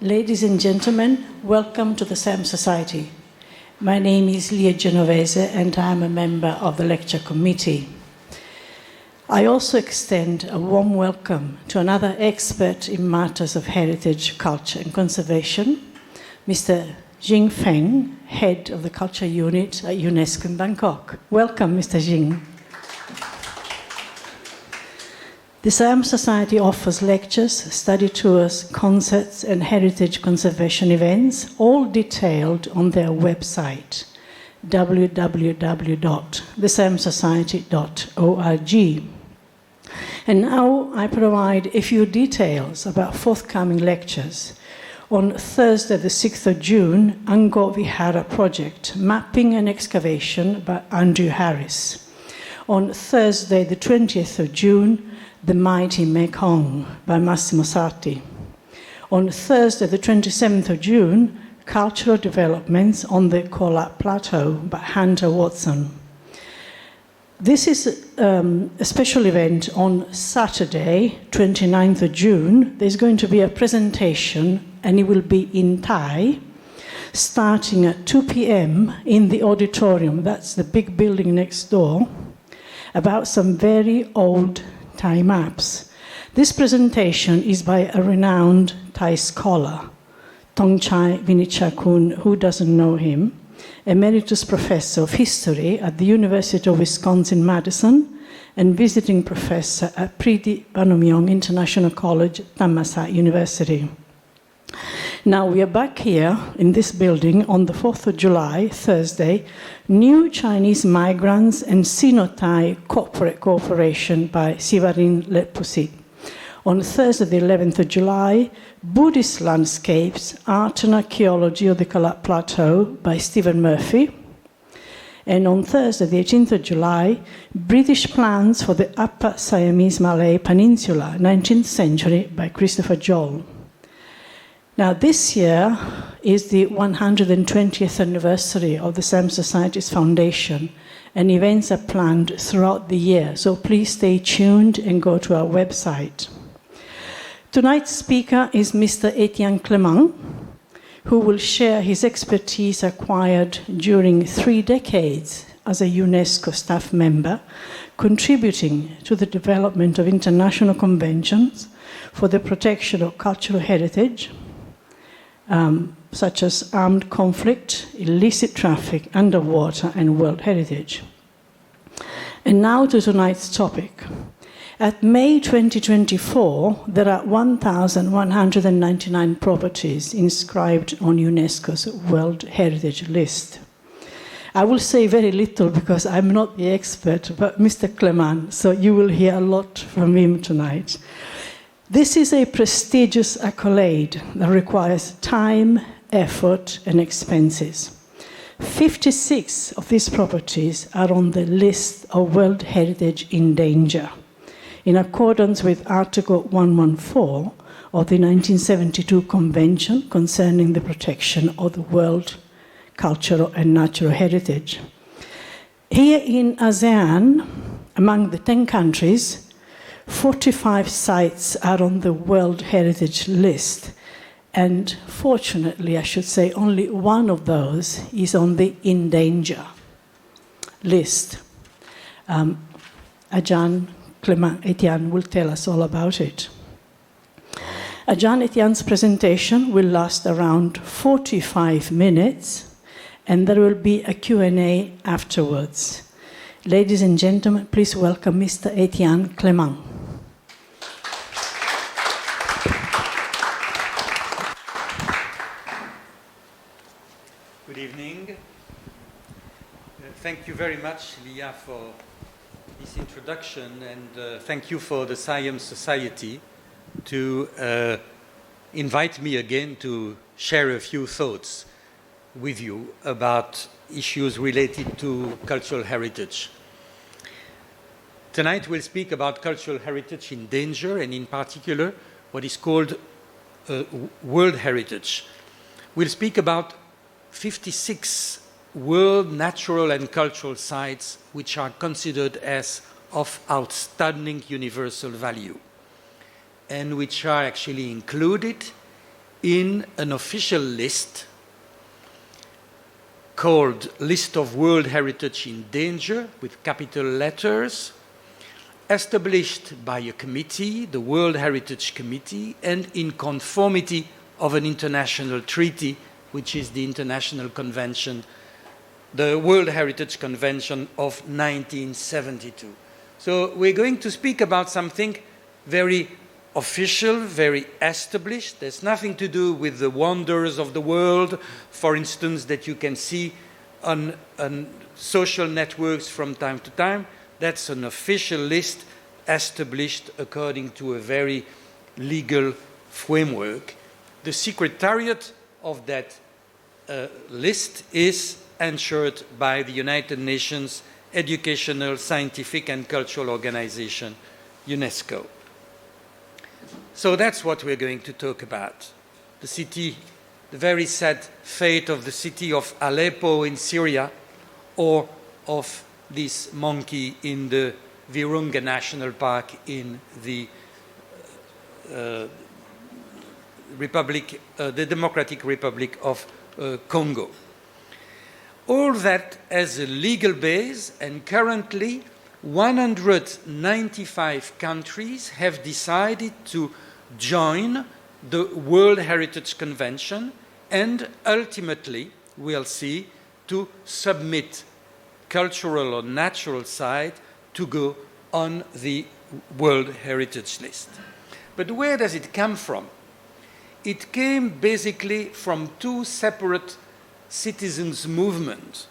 Ladies and gentlemen, welcome to the SAM Society. My name is Lia Genovese and I am a member of the lecture committee. I also extend a warm welcome to another expert in matters of heritage, culture and conservation, Mr. Jing Feng, head of the culture unit at UNESCO in Bangkok. Welcome, Mr. Jing. The SAM Society offers lectures, study tours, concerts and heritage conservation events, all detailed on their website, www.thesamsociety.org. And now I provide a few details about forthcoming lectures. On Thursday, the 6th of June, Angkor Vihara Project, Mapping and Excavation by Andrew Harris. On Thursday, the 20th of June, The Mighty Mekong by Massimo Sarti. On Thursday, the 27th of June, Cultural Developments on the Kola Plateau by Hunter Watson. This is a special event on Saturday, 29th of June. There's going to be a presentation, and it will be in Thai, starting at 2 p.m. in the auditorium, that's the big building next door, about some very old Thai maps. This presentation is by a renowned Thai scholar, Thongchai Vinichakul, who doesn't know him, Emeritus Professor of History at the University of Wisconsin-Madison and visiting professor at Priti Banomyong International College, Thammasat University. Now we are back here in this building on the 4th of July, Thursday, New Chinese Migrants and Sino-Thai Corporate Cooperation by Sivarin Leppusit. On Thursday, the 11th of July, Buddhist Landscapes, Art and Archaeology of the Kalat Plateau by Stephen Murphy. And on Thursday, the 18th of July, British Plans for the Upper Siamese Malay Peninsula, 19th century by Christopher Joel. Now, this year is the 120th anniversary of the SAM Society's foundation, and events are planned throughout the year, so please stay tuned and go to our website. Tonight's speaker is Mr. Etienne Clément, who will share his expertise acquired during 3 decades as a UNESCO staff member, contributing to the development of international conventions for the protection of cultural heritage, such as armed conflict, illicit traffic, underwater, and world heritage. And now to tonight's topic. At May 2024, there are 1,199 properties inscribed on UNESCO's World Heritage List. I will say very little because I'm not the expert, but Mr. Clément, so you will hear a lot from him tonight. This is a prestigious accolade that requires time, effort, and expenses. 56 of these properties are on the list of World Heritage in Danger, in accordance with Article 114 of the 1972 Convention concerning the protection of the world cultural and natural heritage. Here in ASEAN, among the 10 countries, 45 sites are on the World Heritage List, and fortunately, I should say, only one of those is on the in danger list. Ajahn Clément Etienne will tell us all about it. Ajahn Etienne's presentation will last around 45 minutes, and there will be a Q&A afterwards. Ladies and gentlemen, please welcome Mr. Etienne Clément. Good evening. Thank you very much, Lia, for this introduction, and thank you for the SAM Society to invite me again to share a few thoughts with you about issues related to cultural heritage. Tonight we'll speak about cultural heritage in danger, and in particular what is called World Heritage. We'll speak about 56 world natural and cultural sites which are considered as of outstanding universal value and which are actually included in an official list called List of World Heritage in Danger, with capital letters, established by a committee, the World Heritage Committee, and in conformity of an international treaty, which is the International Convention, the World Heritage Convention of 1972. So we're going to speak about something very official, very established. There's nothing to do with the wonders of the world, for instance, that you can see on social networks from time to time. That's an official list established according to a very legal framework. The secretariat of that list is ensured by the United Nations Educational, Scientific and Cultural Organization, UNESCO. So that's what we're going to talk about. The city, the very sad fate of the city of Aleppo in Syria, or of this monkey in the Virunga National Park in the the Democratic Republic of Congo. All that as a legal base, and currently 195 countries have decided to join the World Heritage Convention and ultimately, we'll see, to submit cultural or natural site to go on the World Heritage List. But where does it come from? It came basically from two separate citizens' movements,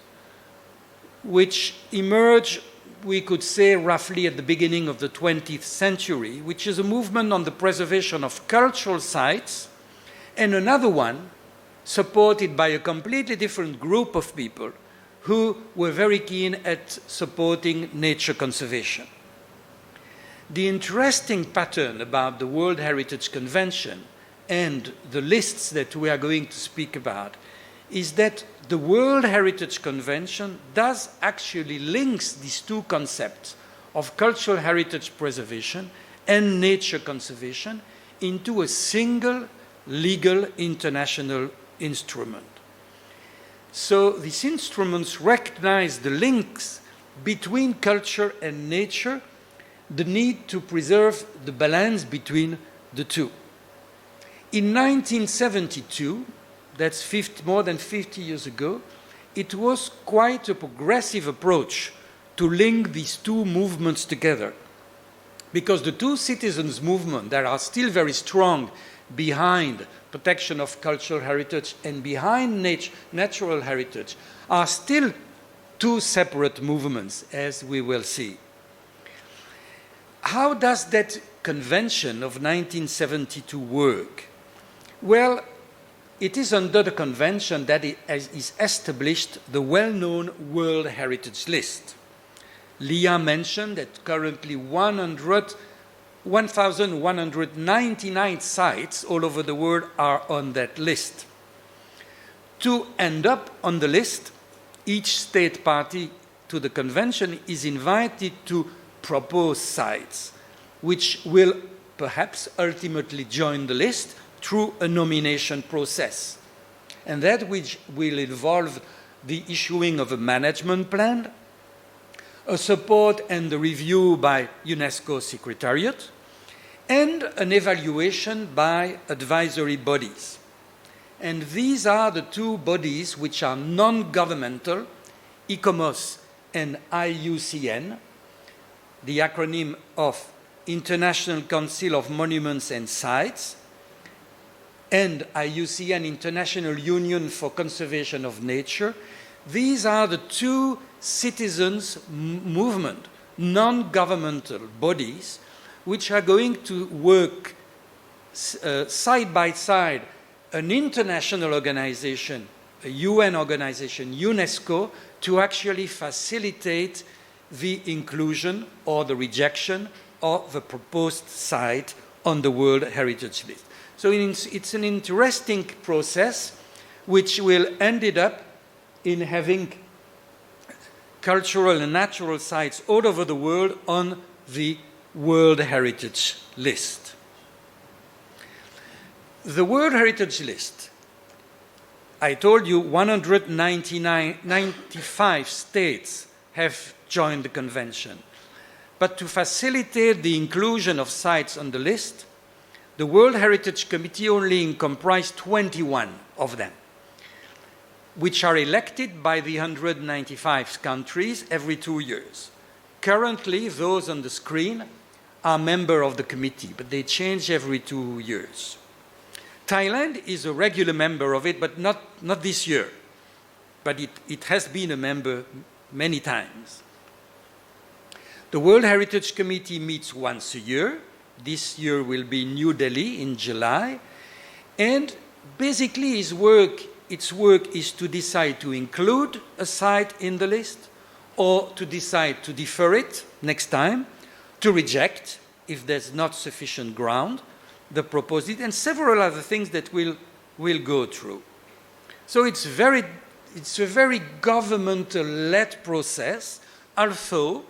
which emerged, we could say, roughly at the beginning of the 20th century, which is a movement on the preservation of cultural sites, and another one supported by a completely different group of people who were very keen at supporting nature conservation. The interesting pattern about the World Heritage Convention and the lists that we are going to speak about is that the World Heritage Convention does actually links these two concepts of cultural heritage preservation and nature conservation into a single legal international instrument. So these instruments recognize the links between culture and nature, the need to preserve the balance between the two. In 1972, that's more than 50 years ago, it was quite a progressive approach to link these two movements together. Because the two citizens' movements that are still very strong behind protection of cultural heritage and behind natural heritage are still two separate movements, as we will see. How does that convention of 1972 work? Well, it is under the convention that is established the well-known World Heritage List. Leah mentioned that currently 1,199 sites all over the world are on that list. To end up on the list, each state party to the convention is invited to propose sites, which will perhaps ultimately join the list through a nomination process. And that which will involve the issuing of a management plan, a support and a review by UNESCO Secretariat, and an evaluation by advisory bodies. And these are the two bodies which are non-governmental, ICOMOS and IUCN, the acronym of International Council of Monuments and Sites, and IUCN, International Union for Conservation of Nature. These are the two citizens' movement, non-governmental bodies, which are going to work side by side an international organization, a UN organization, UNESCO, to actually facilitate the inclusion or the rejection of the proposed site on the World Heritage List. So it's an interesting process which will end up in having cultural and natural sites all over the world on the World Heritage List. The World Heritage List, I told you 195 states have joined the convention. But to facilitate the inclusion of sites on the list, the World Heritage Committee only comprised 21 of them, which are elected by the 195 countries every 2 years. Currently, those on the screen are members of the committee, but they change every 2 years. Thailand is a regular member of it, but not this year. But it has been a member many times. The World Heritage Committee meets once a year. This year will be New Delhi in July. And basically its work is to decide to include a site in the list, or to decide to defer it next time, to reject, if there's not sufficient ground, the proposed, and several other things that we'll go through. So it's a very governmental-led process, although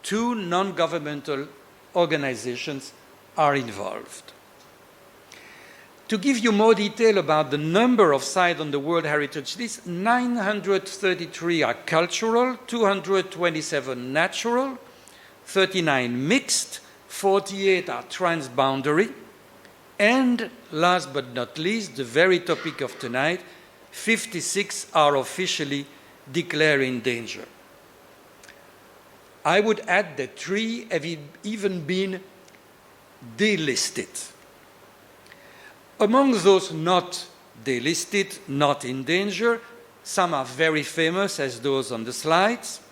2 non-governmental organizations are involved. To give you more detail about the number of sites on the World Heritage List, 933 are cultural, 227 natural, 39 mixed, 48 are transboundary, and last but not least, the very topic of tonight, 56 are officially declared in danger. I would add that 3 have even been delisted. Among those not delisted, not in danger, some are very famous, as those on the slides.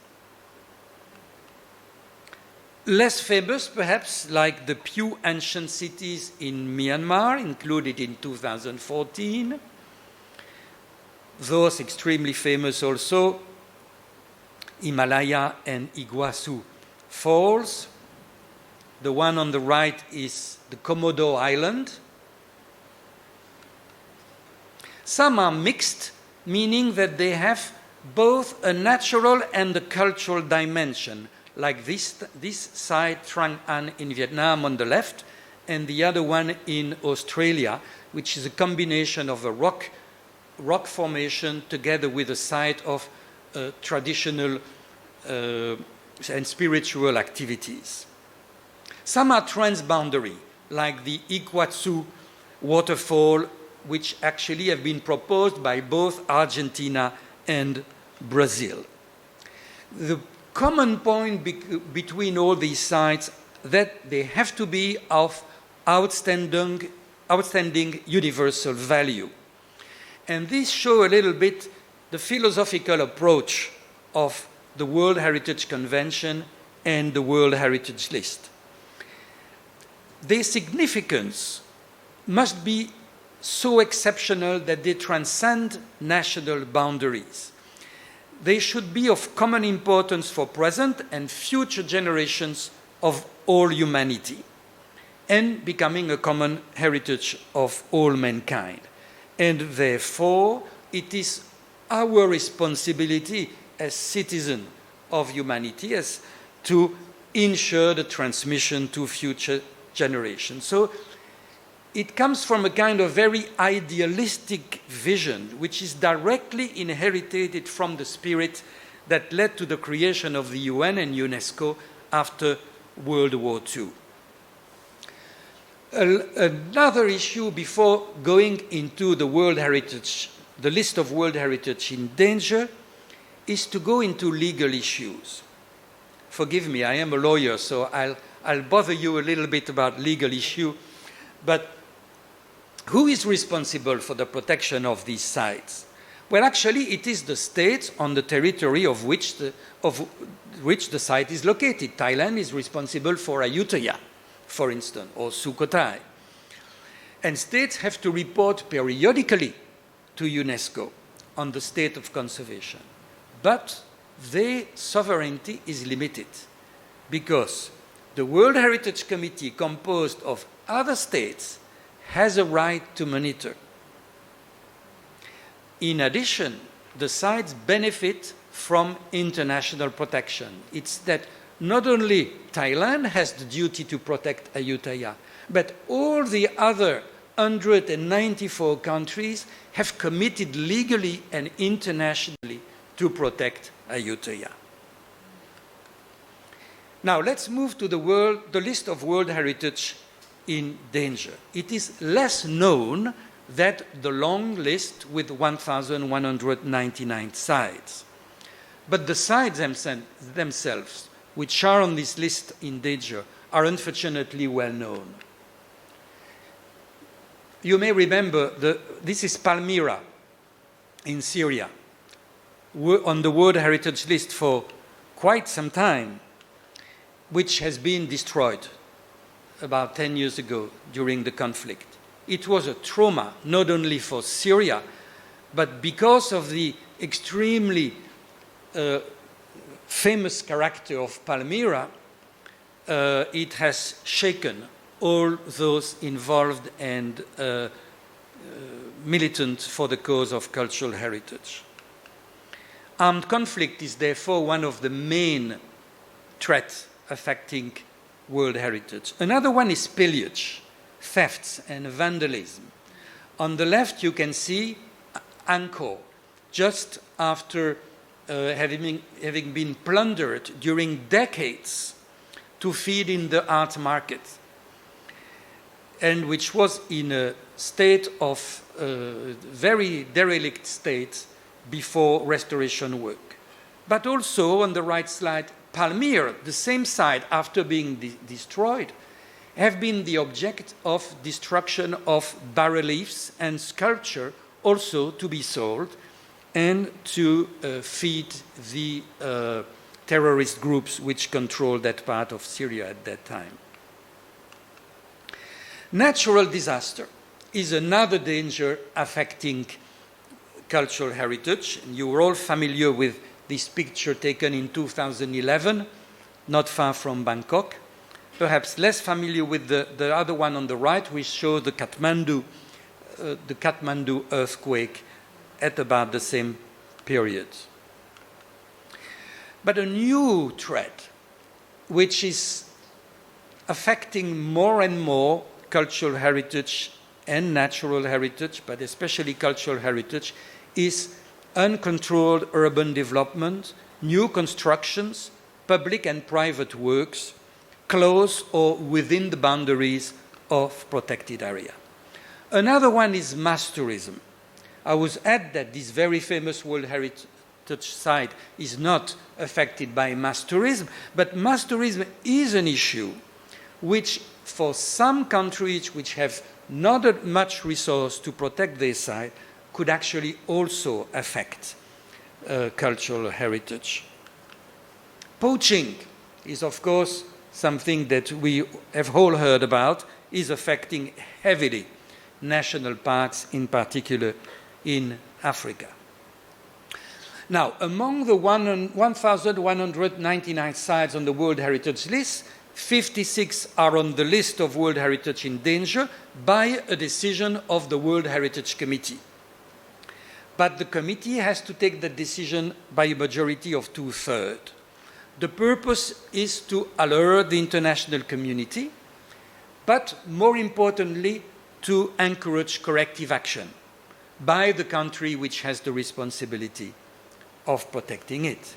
Less famous, perhaps, like the Pew ancient cities in Myanmar, included in 2014. Those extremely famous also, Himalaya and Iguazu Falls. The one on the right is the Komodo Island. Some are mixed, meaning that they have both a natural and a cultural dimension, like this site, Trang An in Vietnam on the left, and the other one in Australia, which is a combination of a rock formation together with a site of traditional and spiritual activities. Some are transboundary, like the Iguazu waterfall, which actually have been proposed by both Argentina and Brazil. The common point between all these sites that they have to be of outstanding universal value. And this shows a little bit the philosophical approach of the World Heritage Convention and the World Heritage List. Their significance must be so exceptional that they transcend national boundaries. They should be of common importance for present and future generations of all humanity, and becoming a common heritage of all mankind. And therefore, it is our responsibility as citizens of humanity as to ensure the transmission to future generations. So it comes from a kind of very idealistic vision, which is directly inherited from the spirit that led to the creation of the UN and UNESCO after World War II. Another issue before going into the World Heritage, the list of World Heritage in danger, is to go into legal issues. Forgive me, I am a lawyer, so I'll bother you a little bit about legal issue, but who is responsible for the protection of these sites? Well, actually, it is the states on the territory of which the site is located. Thailand is responsible for Ayutthaya, for instance, or Sukhothai. And states have to report periodically to UNESCO on the state of conservation. But their sovereignty is limited because the World Heritage Committee, composed of other states, has a right to monitor. In addition, the sites benefit from international protection. It's that not only Thailand has the duty to protect Ayutthaya, but all the other 194 countries have committed legally and internationally to protect Ayutthaya. Now let's move to the list of World Heritage in danger. It is less known than the long list with 1,199 sites. But the sites themselves, which are on this list in danger, are unfortunately well known. You may remember, this is Palmyra in Syria, on the World Heritage List for quite some time, which has been destroyed about 10 years ago during the conflict. It was a trauma, not only for Syria, but because of the extremely famous character of Palmyra, it has shaken all those involved and militant for the cause of cultural heritage. Armed conflict is therefore one of the main threats affecting World Heritage. Another one is pillage, thefts and vandalism. On the left you can see Angkor, just after having been plundered during decades to feed in the art market, and which was in a state of very derelict state before restoration work. But also on the right slide, Palmyra, the same site after being destroyed, have been the object of destruction of bas-reliefs and sculpture, also to be sold and to feed the terrorist groups which controlled that part of Syria at that time. Natural disaster is another danger affecting cultural heritage. And you are all familiar with this picture taken in 2011, not far from Bangkok. Perhaps less familiar with the other one on the right, which shows the Kathmandu earthquake at about the same period. But a new threat, which is affecting more and more cultural heritage and natural heritage, but especially cultural heritage, is uncontrolled urban development, new constructions, public and private works, close or within the boundaries of protected area. Another one is mass tourism. I was add that this very famous World Heritage site is not affected by mass tourism, but mass tourism is an issue which for some countries which have not much resource to protect their site could actually also affect cultural heritage. Poaching is, of course, something that we have all heard about, is affecting heavily national parks, in particular in Africa. Now, among the 1,199 sites on the World Heritage List, 56 are on the list of World Heritage in danger by a decision of the World Heritage Committee. But the committee has to take the decision by a majority of 2/3. The purpose is to alert the international community, but more importantly, to encourage corrective action by the country which has the responsibility of protecting it.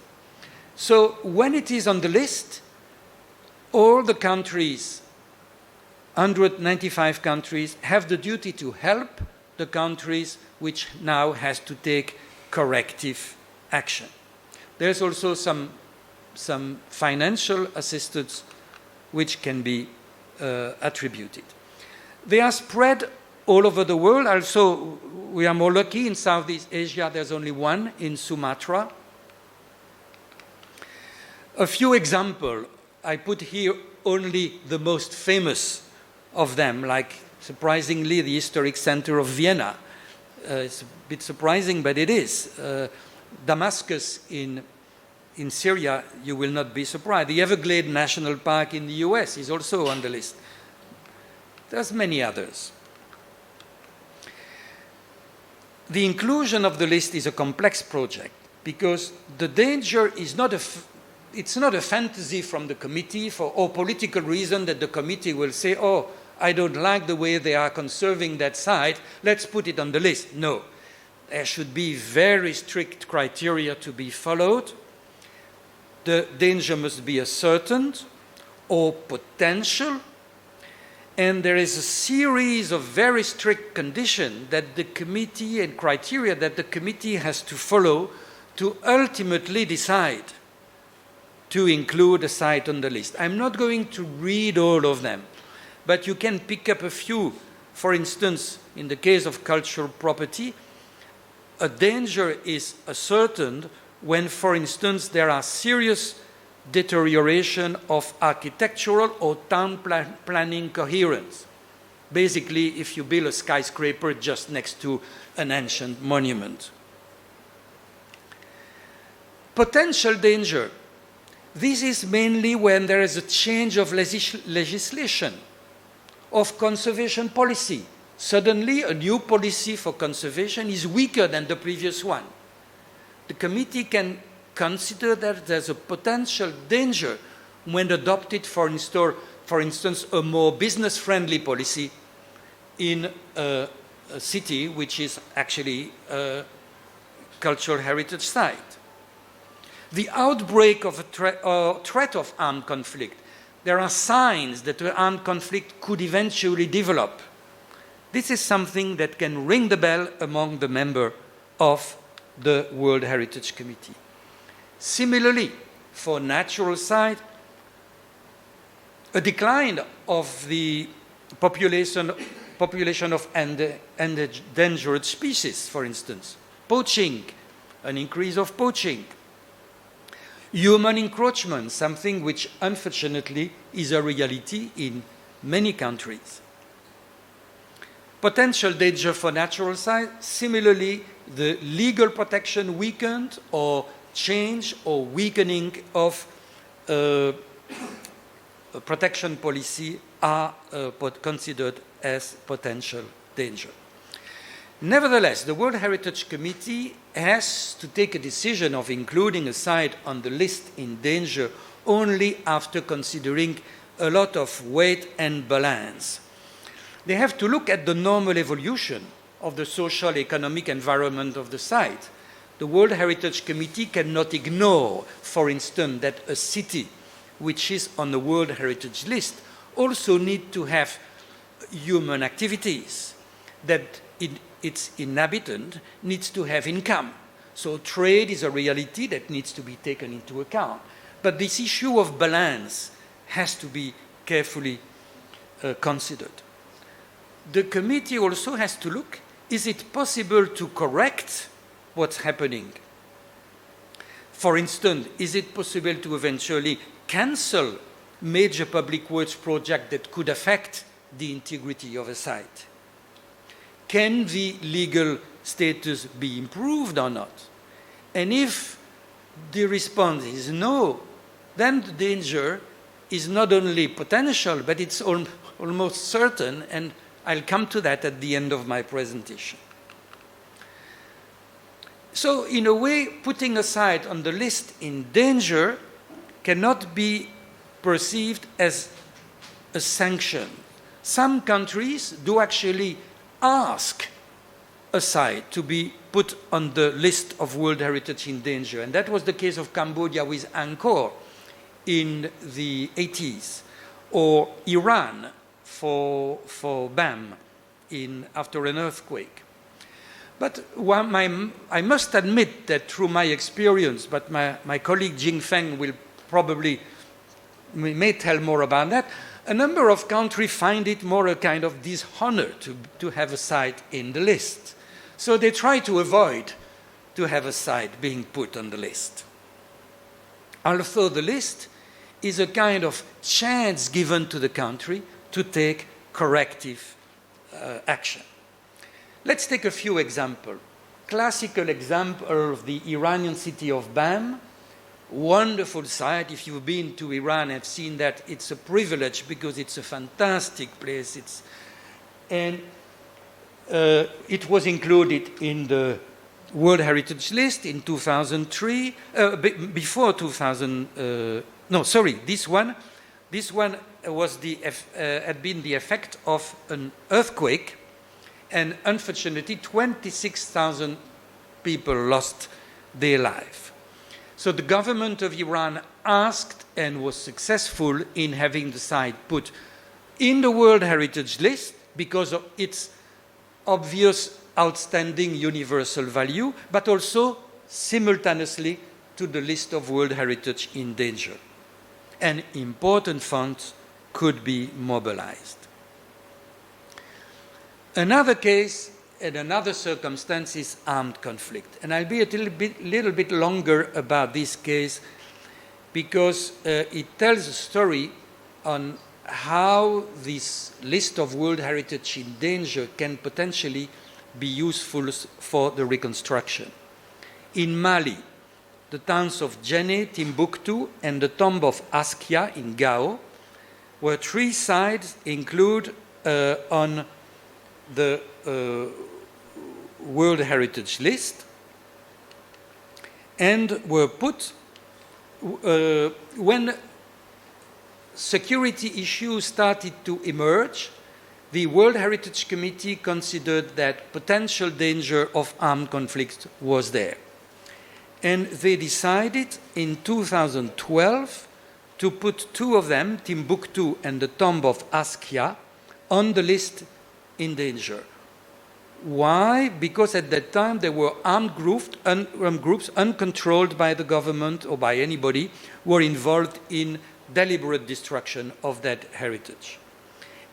So when it is on the list, all the countries, 195 countries, have the duty to help the countries which now has to take corrective action. There's also some financial assistance which can be attributed. They are spread all over the world. Also, we are more lucky in Southeast Asia, there's only one in Sumatra. A few examples. I put here only the most famous of them, like, surprisingly, the Historic Center of Vienna. It's a bit surprising, but it is. Damascus in Syria, you will not be surprised. The Everglades National Park in the US is also on the list. There's many others. The inclusion of the list is a complex project because the danger is it's not a fantasy from the committee or political reason that the committee will say, oh, I don't like the way they are conserving that site, let's put it on the list. No, there should be very strict criteria to be followed. The danger must be ascertained or potential, and there is a series of very strict conditions that the committee and criteria that the committee has to follow to ultimately decide to include a site on the list. I'm not going to read all of them, but you can pick up a few. For instance, in the case of cultural property, a danger is ascertained when, for instance, there are serious deterioration of architectural or town planning coherence. Basically, if you build a skyscraper just next to an ancient monument. Potential danger. This is mainly when there is a change of legislation, of conservation policy. Suddenly, a new policy for conservation is weaker than the previous one. The committee can consider that there's a potential danger when adopted, for instance, a more business-friendly policy in a city which is actually a cultural heritage site. The outbreak of a threat of armed conflict. There are signs that an armed conflict could eventually develop. This is something that can ring the bell among the members of the World Heritage Committee. Similarly, for natural site, a decline of the population of endangered species, for instance, poaching, an increase of poaching, human encroachment, something which unfortunately is a reality in many countries. Potential danger for natural sites, similarly, the legal protection weakened or change or weakening of protection policy are considered as potential danger. Nevertheless, the World Heritage Committee has to take a decision of including a site on the list in danger only after considering a lot of weight and balance. They have to look at the normal evolution of the social, economic environment of the site. The World Heritage Committee cannot ignore, for instance, that a city which is on the World Heritage List also needs to have human activities, that its inhabitant needs to have income. So trade is a reality that needs to be taken into account. But this issue of balance has to be carefully considered. The committee also has to look, is it possible to correct what's happening? For instance, is it possible to eventually cancel major public works projects that could affect the integrity of a site? Can the legal status be improved or not? And if the response is no, then the danger is not only potential, but it's almost certain, and I'll come to that at the end of my presentation. So, in a way, putting a site on the list in danger cannot be perceived as a sanction. Some countries do actually ask a site to be put on the list of World Heritage in danger. And that was the case of Cambodia with Angkor in the 80s, or Iran for BAM after an earthquake. But I must admit that through my experience, but my colleague Jing Feng may tell more about that, a number of countries find it more a kind of dishonor to have a site in the list. So they try to avoid to have a site being put on the list. Although the list is a kind of chance given to the country to take corrective action. Let's take a few examples. Classical example of the Iranian city of Bam. Wonderful site. If you've been to Iran and have seen that, it's a privilege because it's a fantastic place. It was included in the World Heritage List in 2003, before 2000, this one had been the effect of an earthquake, and unfortunately 26,000 people lost their life. So the government of Iran asked and was successful in having the site put in the World Heritage List because of its obvious outstanding universal value, but also simultaneously to the list of World Heritage in danger. And important funds could be mobilized. Another case and another circumstance is armed conflict. And I'll be a little bit longer about this case because it tells a story on how this list of World Heritage in danger can potentially be useful for the reconstruction. In Mali, the towns of Djenné, Timbuktu, and the tomb of Askia in Gao were three sites included on the World Heritage List and were put when security issues started to emerge. The World Heritage Committee considered that potential danger of armed conflict was there. And they decided in 2012 to put two of them, Timbuktu and the tomb of Askia, on the list in danger. Why? Because at that time there were armed groups uncontrolled by the government or by anybody who were involved in deliberate destruction of that heritage.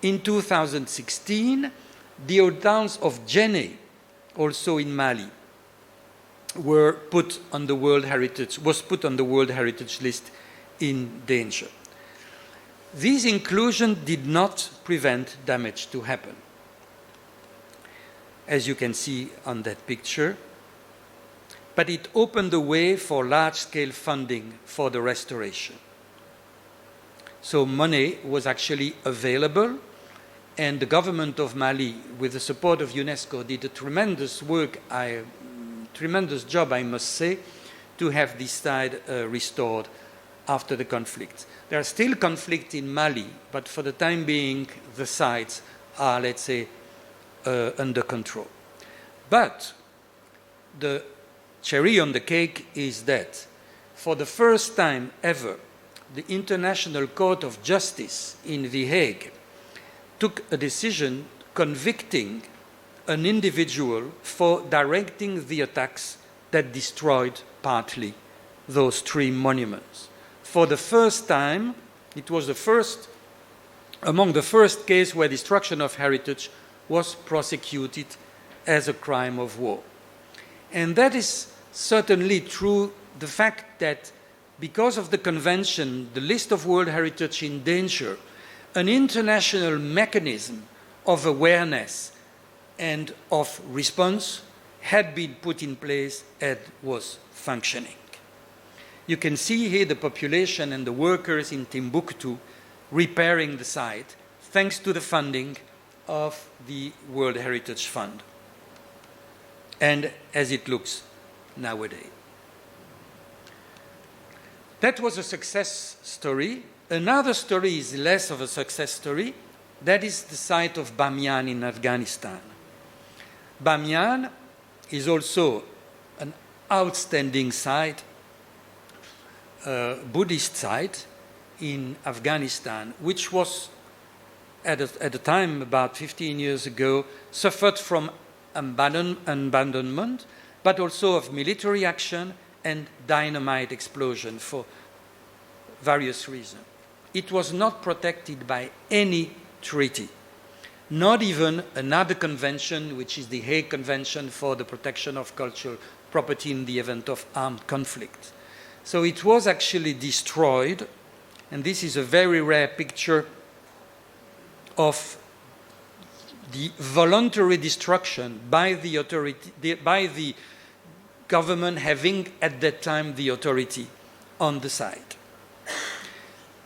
In 2016, the old towns of Djenné, also in Mali, was put on the World Heritage List in danger. This inclusion did not prevent damage to happen, as you can see on that picture, but it opened the way for large-scale funding for the restoration. So money was actually available, and the government of Mali, with the support of UNESCO, did a tremendous job, I must say, to have this site restored after the conflict. There are still conflicts in Mali, but for the time being, the sites are, let's say, under control. But the cherry on the cake is that for the first time ever, the International Court of Justice in The Hague took a decision convicting an individual for directing the attacks that destroyed partly those three monuments. For the first time, it was among the first cases where destruction of heritage was prosecuted as a crime of war. And that is certainly true, the fact that because of the convention, the list of World Heritage in danger, an international mechanism of awareness and of response had been put in place and was functioning. You can see here the population and the workers in Timbuktu repairing the site thanks to the funding of the World Heritage Fund, and as it looks nowadays. That was a success story. Another story is less of a success story. That is the site of Bamiyan in Afghanistan. Bamiyan is also an outstanding site, Buddhist site in Afghanistan, which was at a time about 15 years ago suffered from abandonment, but also of military action and dynamite explosion for various reasons. It was not protected by any treaty, not even another convention, which is the Hague Convention for the Protection of Cultural Property in the event of armed conflict. So it was actually destroyed, and this is a very rare picture of the voluntary destruction by the authority, by the government having at that time the authority on the site.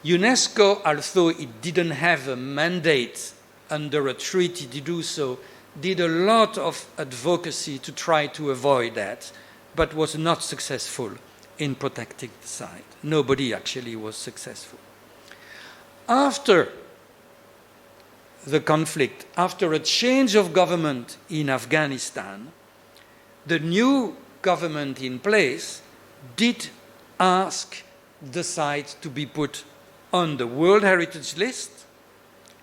UNESCO, although it didn't have a mandate under a treaty to do so, did a lot of advocacy to try to avoid that, but was not successful in protecting the site. Nobody actually was successful. after the conflict, after a change of government in Afghanistan, the new government in place did ask the site to be put on the World Heritage List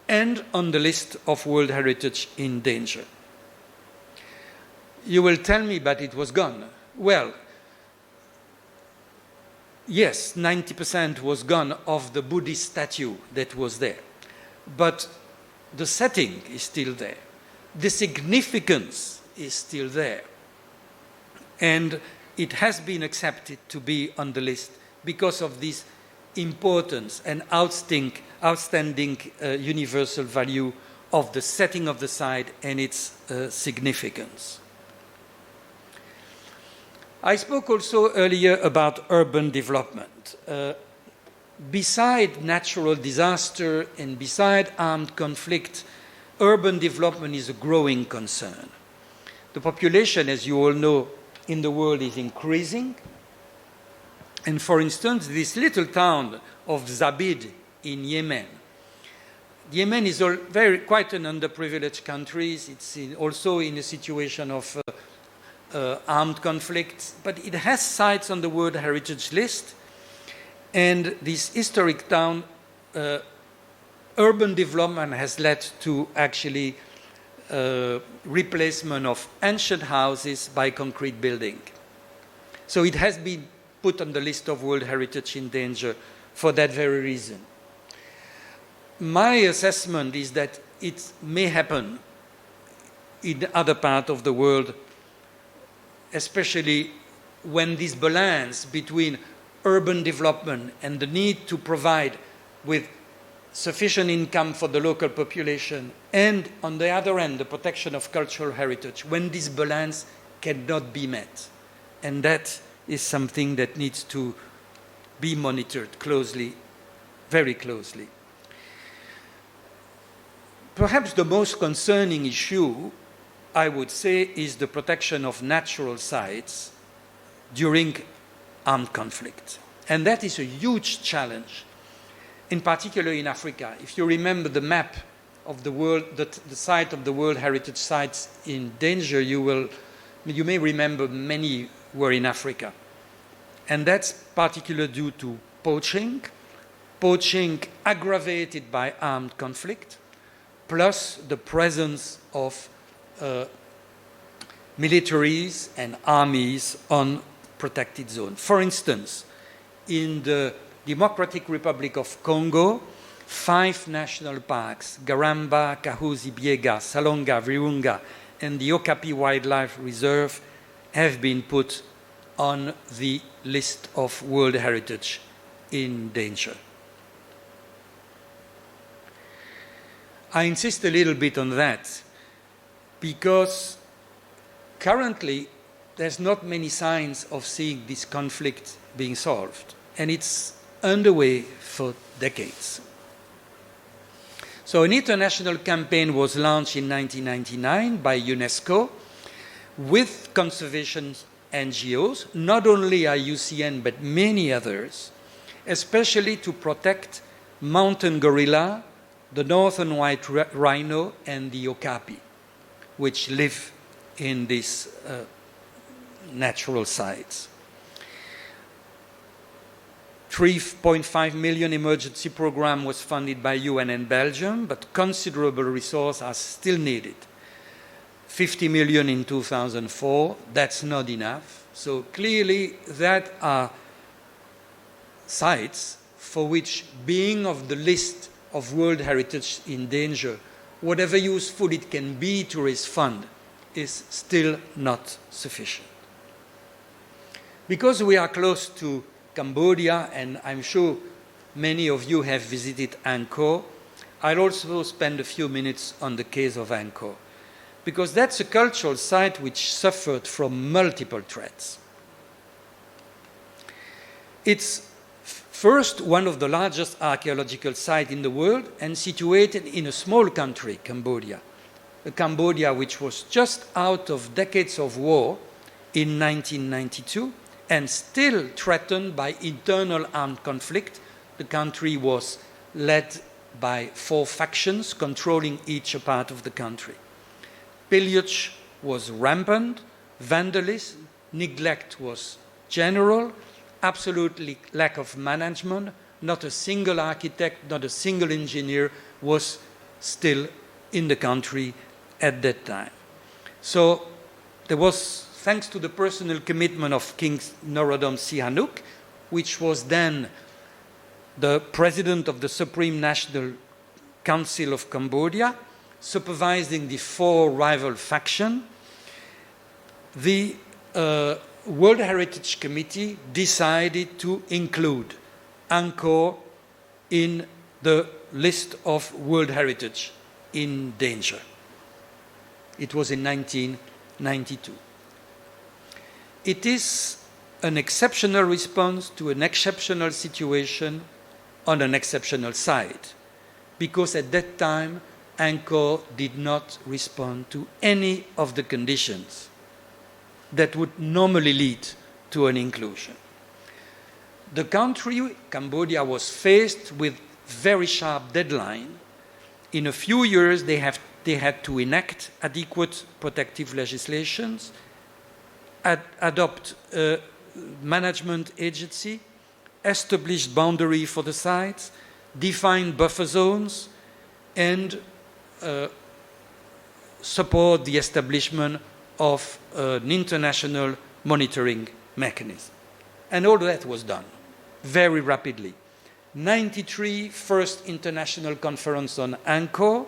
and on the list of World Heritage in danger. You will tell me, but it was gone. Well, yes, 90% was gone of the Buddhist statue that was there. But the setting is still there. The significance is still there. And it has been accepted to be on the list because of this importance and outstanding universal value of the setting of the site and its significance. I spoke also earlier about urban development. Beside natural disaster and beside armed conflict, urban development is a growing concern. The population, as you all know, in the world is increasing. And for instance, this little town of Zabid in Yemen. Yemen is quite an underprivileged country. It's also in a situation of armed conflict, but it has sites on the World Heritage List. And this historic town, urban development has led to actually replacement of ancient houses by concrete building. So it has been put on the list of World Heritage in danger for that very reason. My assessment is that it may happen in other parts of the world, especially when this balance between urban development and the need to provide with sufficient income for the local population and, on the other end, the protection of cultural heritage, when this balance cannot be met. And that is something that needs to be monitored closely, very closely. Perhaps the most concerning issue, I would say, is the protection of natural sites during armed conflict. And that is a huge challenge, in particular in Africa. If you remember the map of the world, the site of the World Heritage Sites in danger, you may remember many were in Africa. And that's particularly due to poaching aggravated by armed conflict, plus the presence of militaries and armies on protected zones. For instance, in the Democratic Republic of Congo, 5 national parks, Garamba, Kahuzi Biega, Salonga, Virunga, and the Okapi Wildlife Reserve have been put on the list of World Heritage in danger. I insist a little bit on that because currently there's not many signs of seeing this conflict being solved, and it's underway for decades. So an international campaign was launched in 1999 by UNESCO with conservation NGOs, not only IUCN but many others, especially to protect mountain gorilla, the northern white rhino, and the okapi, which live in these natural sites. 3.5 million emergency program was funded by UN and Belgium, but considerable resources are still needed. 50 million in 2004, that's not enough. So clearly that are sites for which being of the list of World Heritage in danger, whatever useful it can be to raise funds, is still not sufficient. Because we are close to Cambodia, and I'm sure many of you have visited Angkor, I'll also spend a few minutes on the case of Angkor, because that's a cultural site which suffered from multiple threats. It's first one of the largest archaeological sites in the world and situated in a small country, Cambodia. A Cambodia which was just out of decades of war in 1992 and still threatened by internal armed conflict. The country was led by 4 factions controlling each part of the country. Pillage was rampant, vandalism, neglect was general, absolutely lack of management, not a single architect, not a single engineer was still in the country at that time. So there was, thanks to the personal commitment of King Norodom Sihanouk, which was then the president of the Supreme National Council of Cambodia, supervising the 4 rival factions, the World Heritage Committee decided to include Angkor in the list of World Heritage in danger. It was in 1992. It is an exceptional response to an exceptional situation on an exceptional site, because at that time Angkor did not respond to any of the conditions that would normally lead to an inclusion. The country, Cambodia, was faced with very sharp deadline. In a few years, they had to enact adequate protective legislations, adopt a management agency, establish boundary for the sites, define buffer zones, and support the establishment of an international monitoring mechanism. And all that was done very rapidly. 1993, first international conference on Angkor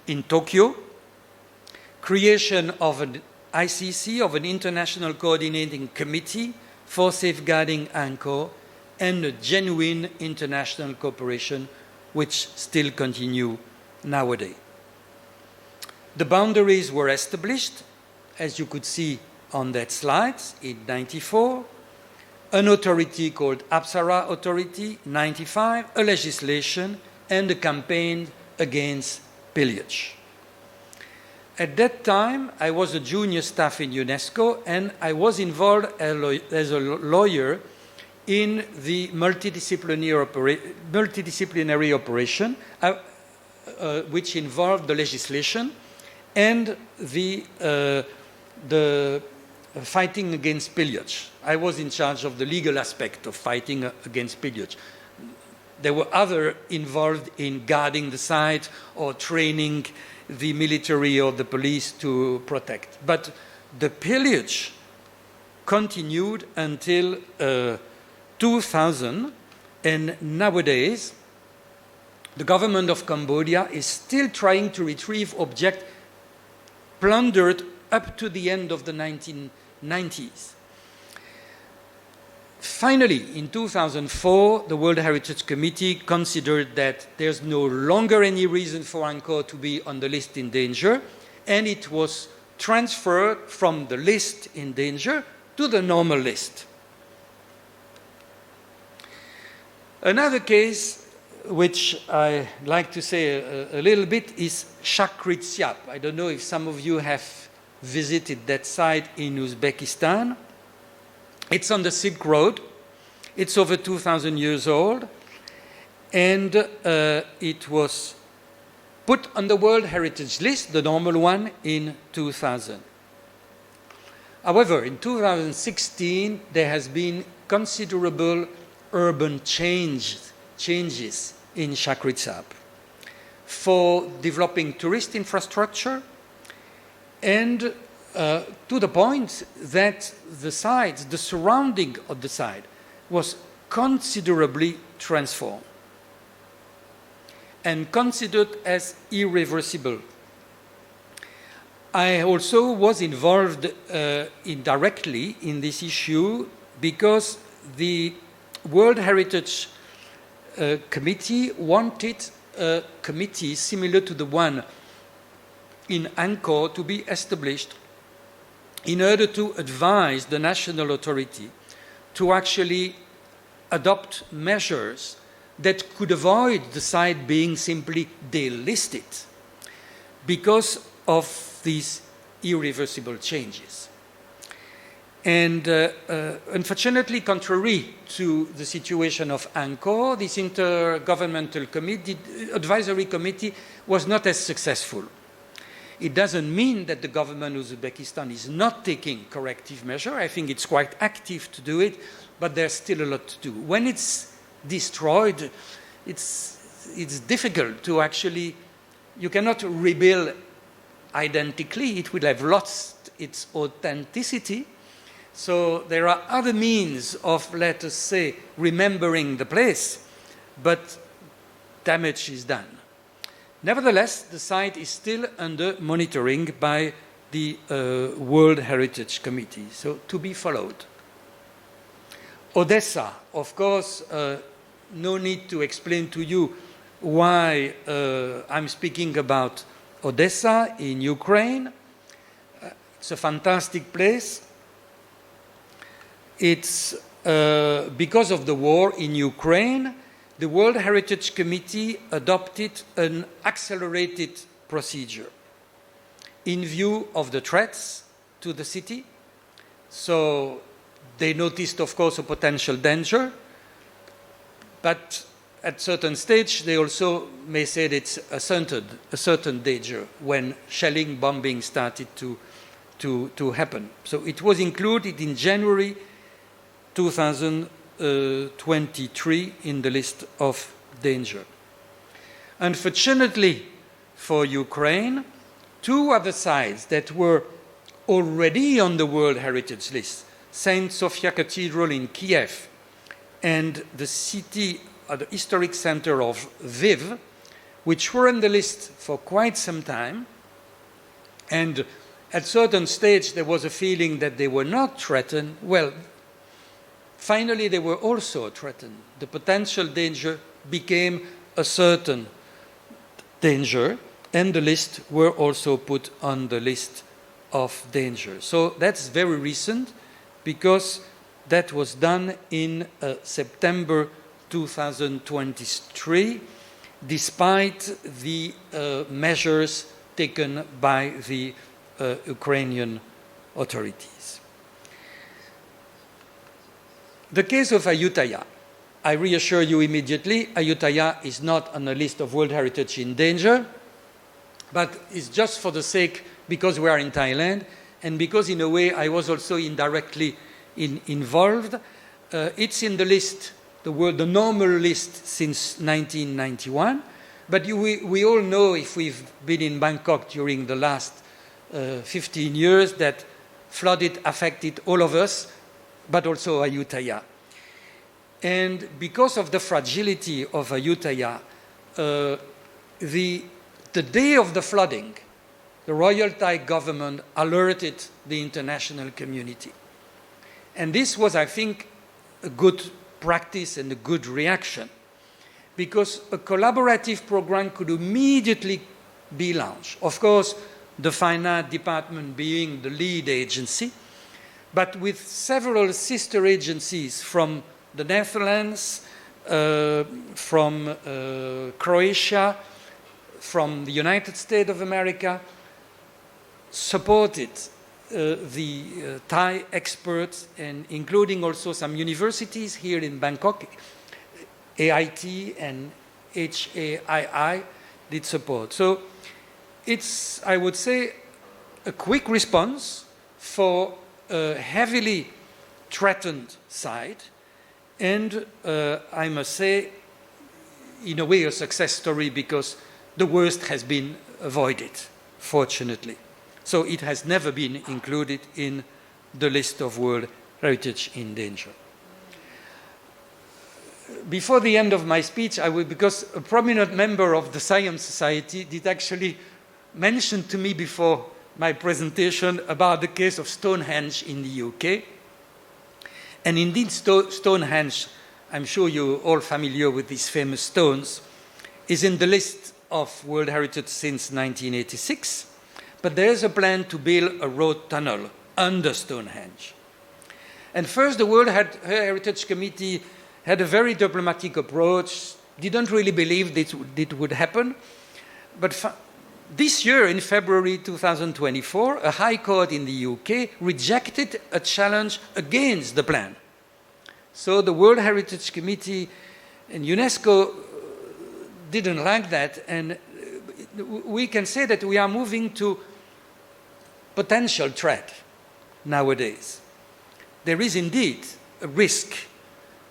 in Tokyo, creation of an ICC, of an international coordinating committee for safeguarding Angkor, and a genuine international cooperation which still continue nowadays. The boundaries were established, as you could see on that slide, in 1994, an authority called Apsara Authority, 1995, a legislation, and a campaign against pillage. At that time, I was a junior staff in UNESCO, and I was involved as a lawyer in the multidisciplinary operation, which involved the legislation and the fighting against pillage. I was in charge of the legal aspect of fighting against pillage. There were others involved in guarding the site or training the military or the police to protect. But the pillage continued until 2000, and nowadays the government of Cambodia is still trying to retrieve objects plundered up to the end of the 1990s. Finally, in 2004, the World Heritage Committee considered that there's no longer any reason for Angkor to be on the list in danger, and it was transferred from the list in danger to the normal list. Another case which I like to say a little bit is Shakrit Siap. I don't know if some of you have visited that site in Uzbekistan. It's on the Silk Road. It's over 2,000 years old. And it was put on the World Heritage List, the normal one, in 2000. However, in 2016, there has been considerable urban changes in Shakrit Siap for developing tourist infrastructure, and to the point that the site, the surrounding of the site, was considerably transformed and considered as irreversible. I also was involved indirectly in this issue because the World Heritage Committee wanted a committee similar to the one in Angkor to be established in order to advise the national authority to actually adopt measures that could avoid the site being simply delisted because of these irreversible changes. And unfortunately, contrary to the situation of Angkor, this intergovernmental committee, advisory committee was not as successful. It doesn't mean that the government of Uzbekistan is not taking corrective measures. I think it's quite active to do it, but there's still a lot to do. When it's destroyed, it's difficult to actually, you cannot rebuild identically. It will have lost its authenticity. So there are other means of, let us say, remembering the place, but damage is done. Nevertheless, the site is still under monitoring by the World Heritage Committee, so to be followed. Odessa, of course, no need to explain to you why I'm speaking about Odessa in Ukraine. It's a fantastic place. It's because of the war in Ukraine, the World Heritage Committee adopted an accelerated procedure in view of the threats to the city. So they noticed, of course, a potential danger, but at a certain stage, they also may say that it's a certain danger when shelling, bombing started to happen. So it was included in January 2023 in the list of danger. Unfortunately for Ukraine, two other sites that were already on the World Heritage List, Saint Sophia Cathedral in Kiev and the city, the historic center of Lviv, which were on the list for quite some time, and at a certain stage there was a feeling that they were not threatened. Well, finally, they were also threatened. The potential danger became a certain danger, and the list were also put on the list of danger. So that's very recent, because that was done in September 2023, despite the measures taken by the Ukrainian authorities. The case of Ayutthaya, I reassure you immediately, Ayutthaya is not on the list of World Heritage in danger, but it's just for the sake, because we are in Thailand, and because in a way I was also indirectly involved. It's in the list, the normal list since 1991, but we all know, if we've been in Bangkok during the last 15 years, that flooded affected all of us, but also Ayutthaya. And because of the fragility of Ayutthaya, the day of the flooding, the Royal Thai government alerted the international community. And this was, I think, a good practice and a good reaction, because a collaborative program could immediately be launched. Of course, the Finance Department being the lead agency, but with several sister agencies from the Netherlands, from Croatia, from the United States of America, supported the Thai experts, and including also some universities here in Bangkok, AIT and HAII did support. So it's, I would say, a quick response for a heavily threatened site, and I must say, in a way, a success story, because the worst has been avoided, fortunately. So it has never been included in the list of World Heritage in danger. Before the end of my speech, I will, because a prominent member of the Science Society did actually mention to me before my presentation about the case of Stonehenge in the UK. And indeed, Stonehenge, I'm sure you're all familiar with these famous stones, is in the list of World Heritage since 1986. But there is a plan to build a road tunnel under Stonehenge. And first, the World Heritage Committee had a very diplomatic approach, didn't really believe it would happen, but this year, in February 2024, a high court in the UK rejected a challenge against the plan. So the World Heritage Committee and UNESCO didn't like that, and we can say that we are moving to potential threat nowadays. There is indeed a risk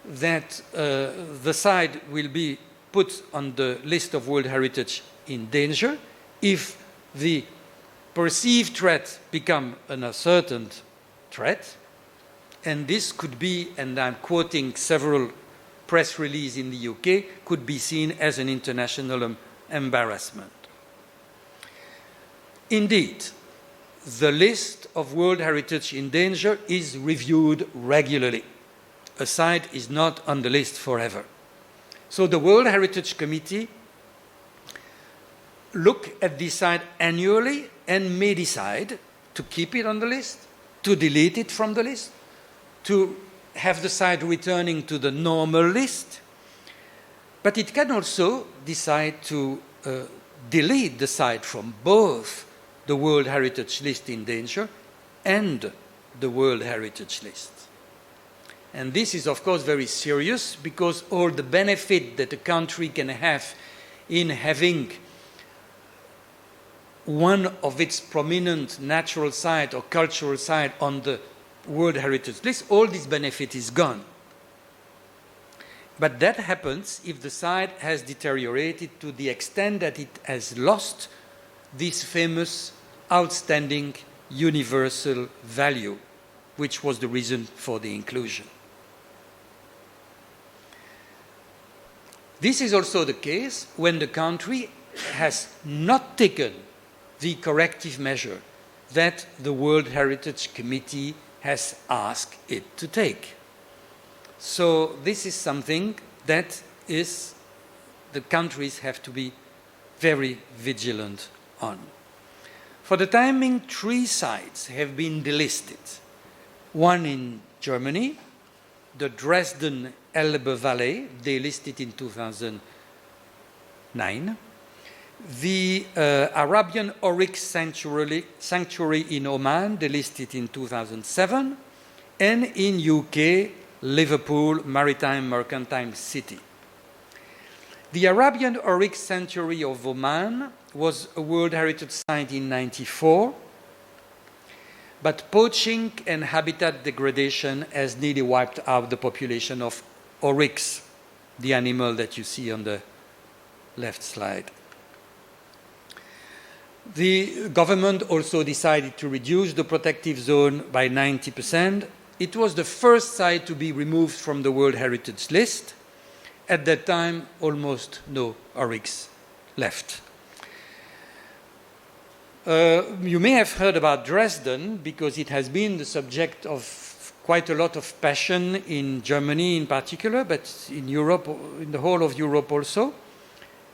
that the site will be put on the list of World Heritage in danger if the perceived threat becomes an ascertained threat. And this could be, and I'm quoting several press releases in the UK, could be seen as an international embarrassment. Indeed, the list of World Heritage in danger is reviewed regularly. A site is not on the list forever. So the World Heritage Committee look at this site annually and may decide to keep it on the list, to delete it from the list, to have the site returning to the normal list. But it can also decide to delete the site from both the World Heritage List in danger and the World Heritage List. And this is, of course, very serious because all the benefit that a country can have in having one of its prominent natural site or cultural site on the World Heritage List, all this benefit is gone. But that happens if the site has deteriorated to the extent that it has lost this famous outstanding universal value, which was the reason for the inclusion. This is also the case when the country has not taken the corrective measure that the World Heritage Committee has asked it to take. So this is something that the countries have to be very vigilant on. For the time being, 3 sites have been delisted. One in Germany, the Dresden Elbe Valley, delisted in 2009. The Arabian Oryx Sanctuary in Oman, delisted in 2007. And in UK, Liverpool Maritime Mercantile City. The Arabian Oryx Sanctuary of Oman was a World Heritage Site in 1994, but poaching and habitat degradation has nearly wiped out the population of oryx, the animal that you see on the left slide. The government also decided to reduce the protective zone by 90%. It was the first site to be removed from the World Heritage List. At that time, almost no oryx left. You may have heard about Dresden because it has been the subject of quite a lot of passion in Germany in particular, but in Europe, in the whole of Europe also.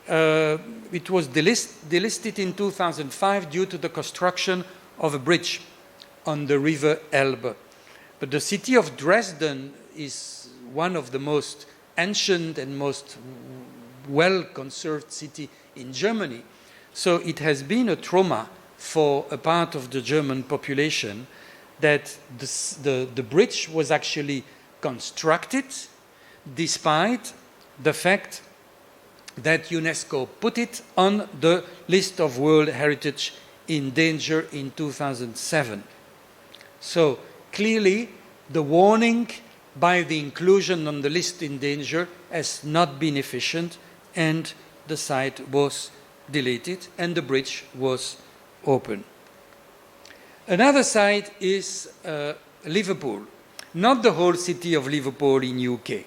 It was delisted in 2005 due to the construction of a bridge on the river Elbe. But the city of Dresden is one of the most ancient and most well-conserved city in Germany. So it has been a trauma for a part of the German population that the bridge was actually constructed despite the fact that UNESCO put it on the list of World Heritage in danger in 2007. So clearly, the warning by the inclusion on the list in danger has not been efficient, and the site was deleted and the bridge was open. Another site is Liverpool. Not the whole city of Liverpool in UK,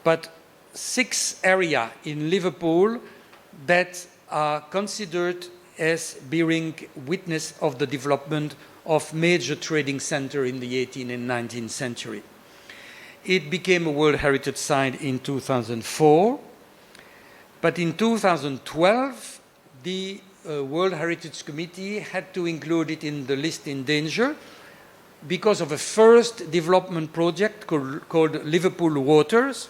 but 6 areas in Liverpool that are considered as bearing witness of the development of major trading center in the 18th and 19th century. It became a World Heritage Site in 2004, but in 2012, the World Heritage Committee had to include it in the list in danger because of a first development project called Liverpool Waters,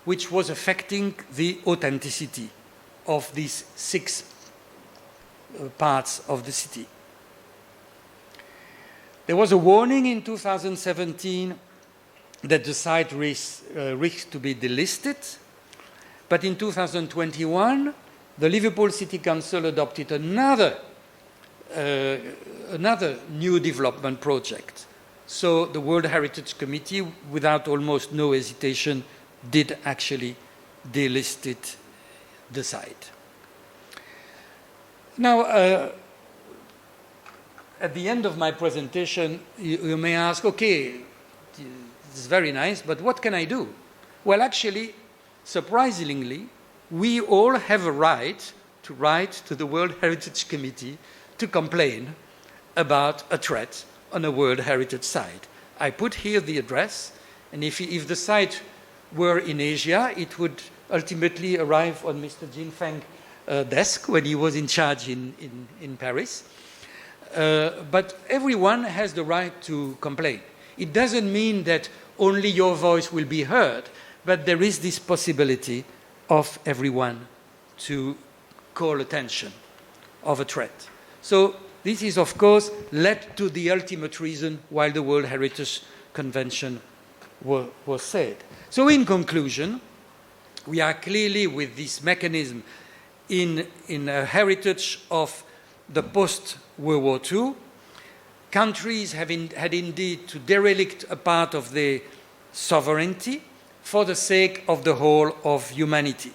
which was affecting the authenticity of these 6 parts of the city. There was a warning in 2017 that the site risked to be delisted, but in 2021, the Liverpool City Council adopted another new development project. So the World Heritage Committee, without almost no hesitation, did actually delisted the site. Now, at the end of my presentation, you may ask, okay, this is very nice, but what can I do? Well, actually, surprisingly, we all have a right to write to the World Heritage Committee to complain about a threat on a World Heritage Site. I put here the address, and if the site were in Asia, it would ultimately arrive on Mr. Jin Feng's desk when he was in charge in Paris. But everyone has the right to complain. It doesn't mean that only your voice will be heard, but there is this possibility of everyone to call attention of a threat. So this is, of course, led to the ultimate reason why the World Heritage Convention was said. So in conclusion, we are clearly with this mechanism in a heritage of the post-World War II. Countries had indeed to derelict a part of their sovereignty for the sake of the whole of humanity.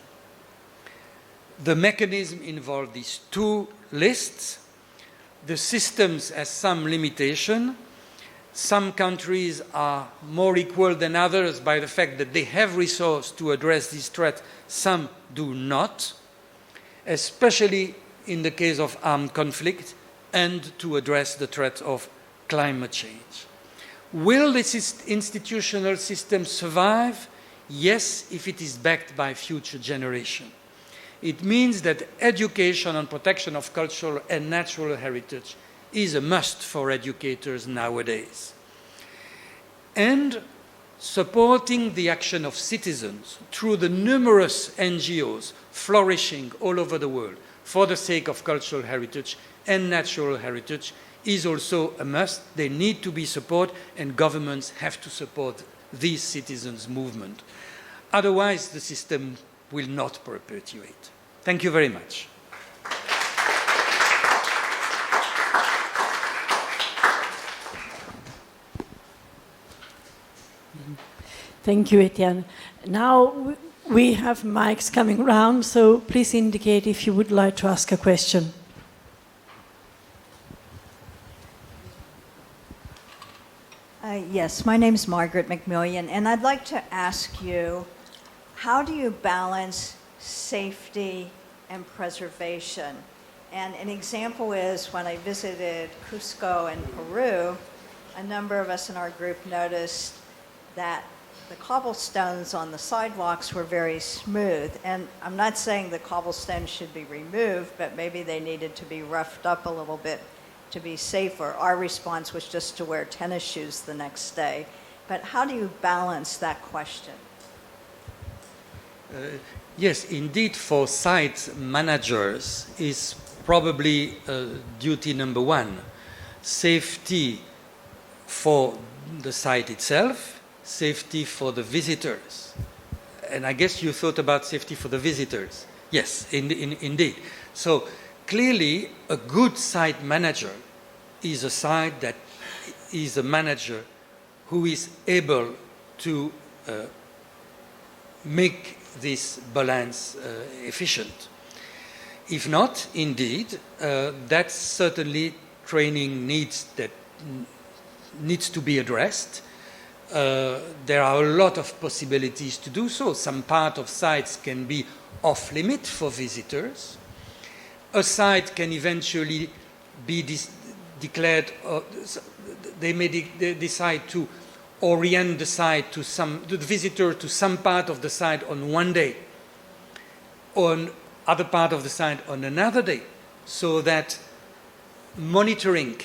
The mechanism involved these two lists. The systems has some limitation. Some countries are more equal than others by the fact that they have resources to address this threat. Some do not, especially in the case of armed conflict and to address the threat of climate change. Will this institutional system survive? Yes, if it is backed by future generations. It means that education on protection of cultural and natural heritage is a must for educators nowadays. And supporting the action of citizens through the numerous NGOs flourishing all over the world for the sake of cultural heritage and natural heritage is also a must. They need to be supported, and governments have to support these citizens' movement. Otherwise, the system will not perpetuate. Thank you very much. Thank you, Etienne. Now we have mics coming round, so please indicate if you would like to ask a question. Yes, my name is Margaret McMillian, and I'd like to ask you, how do you balance safety and preservation? And an example is when I visited Cusco in Peru, a number of us in our group noticed that the cobblestones on the sidewalks were very smooth. And I'm not saying the cobblestones should be removed, but maybe they needed to be roughed up a little bit to be safer. Our response was just to wear tennis shoes the next day. But how do you balance that question? Yes, indeed, for site managers is probably duty number one. Safety for the site itself, safety for the visitors. And I guess you thought about safety for the visitors. Yes, indeed. So clearly, a good site manager is a site that is a manager who is able to make this balance efficient. If not, indeed, that's certainly training needs to be addressed. There are a lot of possibilities to do so. Some part of sites can be off limit for visitors. A site can eventually be declared, they may decide to orient the site to the visitor to some part of the site on one day, on other part of the site on another day, so that monitoring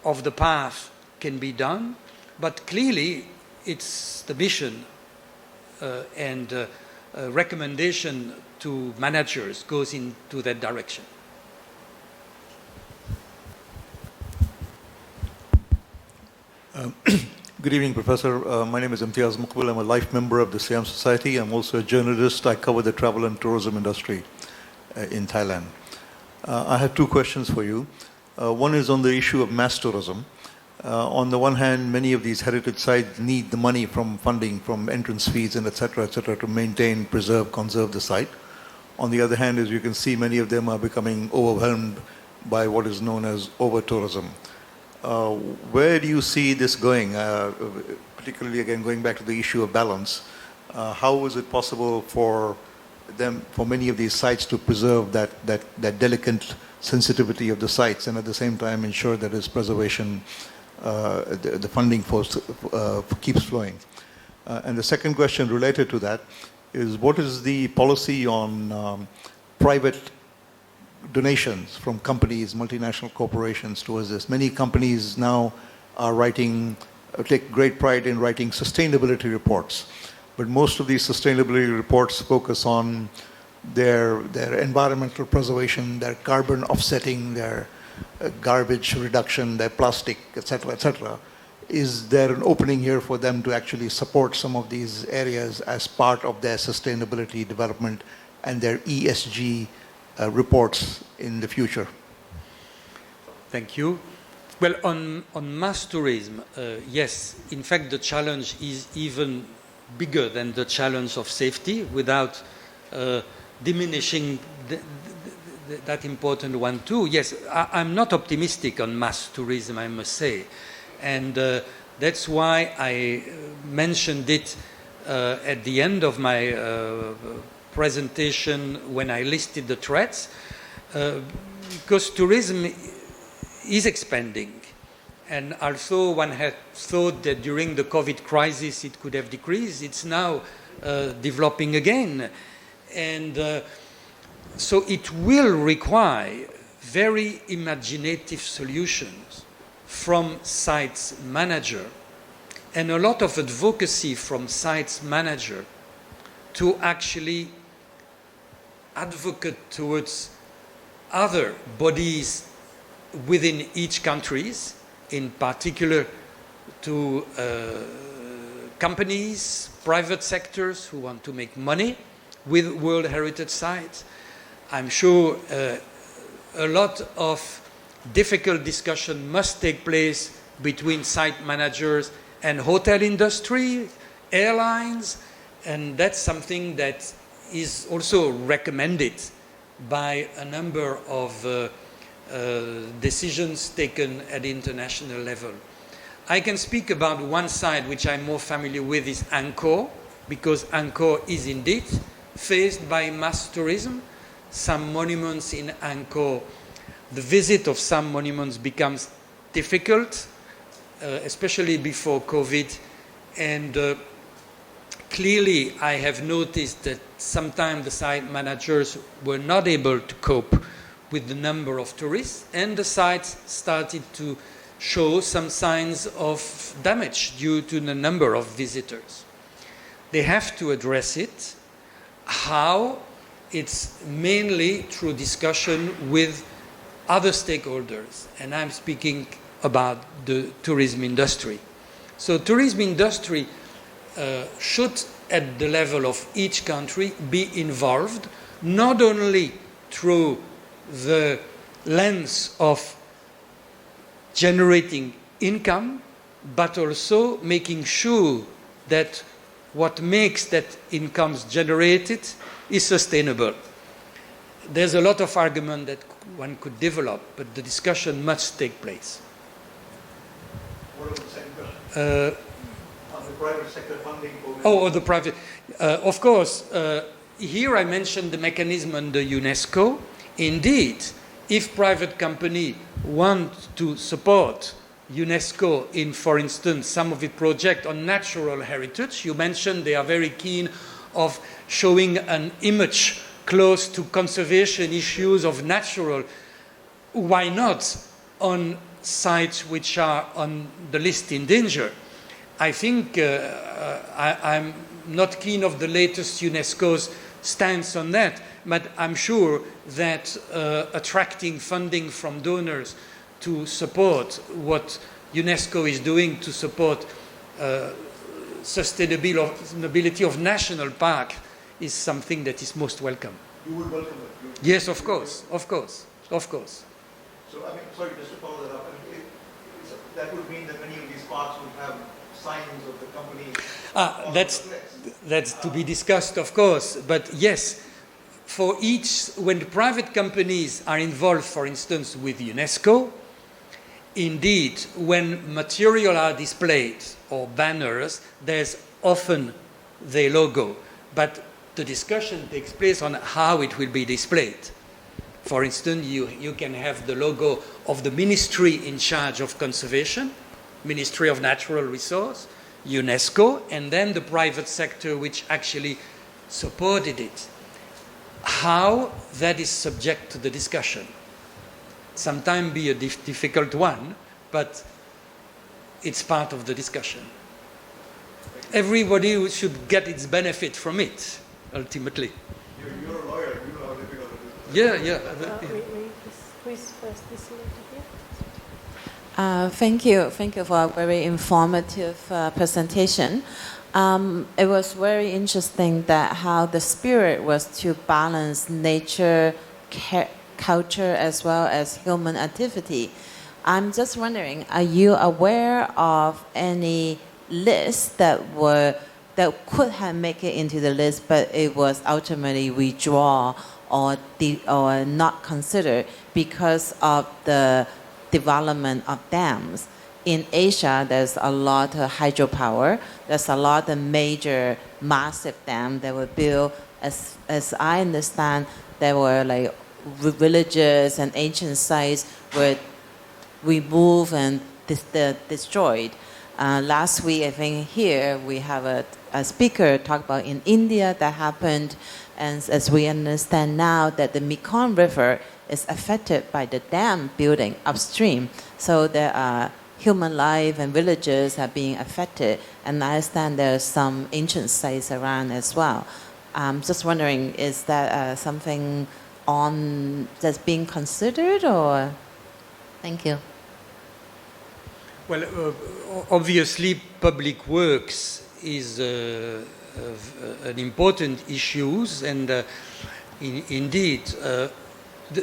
of the path can be done. But clearly, it's the mission and recommendation to managers goes into that direction. Good evening, Professor. My name is Imtiaz Muqbil. I'm a life member of the Siam Society. I'm also a journalist. I cover the travel and tourism industry in Thailand. I have two questions for you. One is on the issue of mass tourism. On the one hand, many of these heritage sites need the money from funding, from entrance fees and et cetera, to maintain, preserve, conserve the site. On the other hand, as you can see, many of them are becoming overwhelmed by what is known as over-tourism. Where do you see this going, particularly again going back to the issue of balance? How is it possible for many of these sites to preserve that delicate sensitivity of the sites and at the same time ensure that its preservation, the funding keeps flowing? And the second question related to that is, what is the policy on private donations from companies, multinational corporations towards this? Many companies now are take great pride in writing sustainability reports, but most of these sustainability reports focus on their environmental preservation, their carbon offsetting, their garbage reduction, their plastic, etc., etc. Is there an opening here for them to actually support some of these areas as part of their sustainability development and their ESG reports in the future? Thank you. Well, on mass tourism, yes, in fact, the challenge is even bigger than the challenge of safety, without diminishing that important one too. Yes, I'm not optimistic on mass tourism, I must say. And that's why I mentioned it at the end of my presentation when I listed the threats, because tourism is expanding. And although one had thought that during the COVID crisis it could have decreased, it's now developing again. And so it will require very imaginative solutions from sites manager and a lot of advocacy from sites manager to actually advocate towards other bodies within each countries, in particular to companies, private sectors who want to make money with World Heritage Sites. I'm sure a lot of difficult discussion must take place between site managers and hotel industry, airlines, and that's something that is also recommended by a number of decisions taken at the international level. I can speak about one side which I'm more familiar with, is Angkor, because Angkor is indeed faced by mass tourism. Some monuments in Angkor, the visit of some monuments becomes difficult, especially before COVID, and clearly I have noticed that sometimes the site managers were not able to cope with the number of tourists, and the sites started to show some signs of damage due to the number of visitors. They have to address it. How? It's mainly through discussion with other stakeholders, and I'm speaking about the tourism industry. So tourism industry should, at the level of each country, be involved, not only through the lens of generating income, but also making sure that what makes that income generated is sustainable. There's a lot of argument that one could develop, but the discussion must take place. What was the second question? On the private sector funding? The private. Of course, here I mentioned the mechanism under UNESCO. Indeed, if private company want to support UNESCO in, for instance, some of its projects on natural heritage, you mentioned they are very keen of showing an image close to conservation issues of natural. Why not on sites which are on the list in danger? I think I'm not keen of the latest UNESCO's stance on that, but I'm sure that attracting funding from donors to support what UNESCO is doing to support sustainability of national park is something that is most welcome. You would welcome it? Yes, of course, of course, of course. So, I mean, sorry, just to follow that up, that would mean that many of these parks would have signs of the company. That's to be discussed, of course. But yes, for each, when the private companies are involved, for instance, with UNESCO, indeed, when material are displayed or banners, there's often the logo. But the discussion takes place on how it will be displayed. For instance, you can have the logo of the ministry in charge of conservation, Ministry of Natural Resource, UNESCO, and then the private sector which actually supported it. How that is subject to the discussion. Sometimes be a difficult one, but it's part of the discussion. Everybody should get its benefit from it, ultimately. You're a lawyer, you know how difficult it is. Yeah. Who is first? This lady here. Thank you for a very informative presentation. It was very interesting that how the spirit was to balance nature, culture, as well as human activity. I'm just wondering, are you aware of any lists that could have made it into the list, but it was ultimately withdrawn or not considered because of the development of dams? In Asia, there's a lot of hydropower. There's a lot of major, massive dams that were built. As I understand, there were like villages and ancient sites were removed and destroyed. Last week, I think here we have a speaker talk about in India that happened, and as we understand now that the Mekong River is affected by the dam building upstream, so there are human life and villages are being affected, and I understand there's some ancient sites around as well. Just wondering, is that something that's being considered, or? Thank you. Well, obviously, public works is an important issue, and indeed,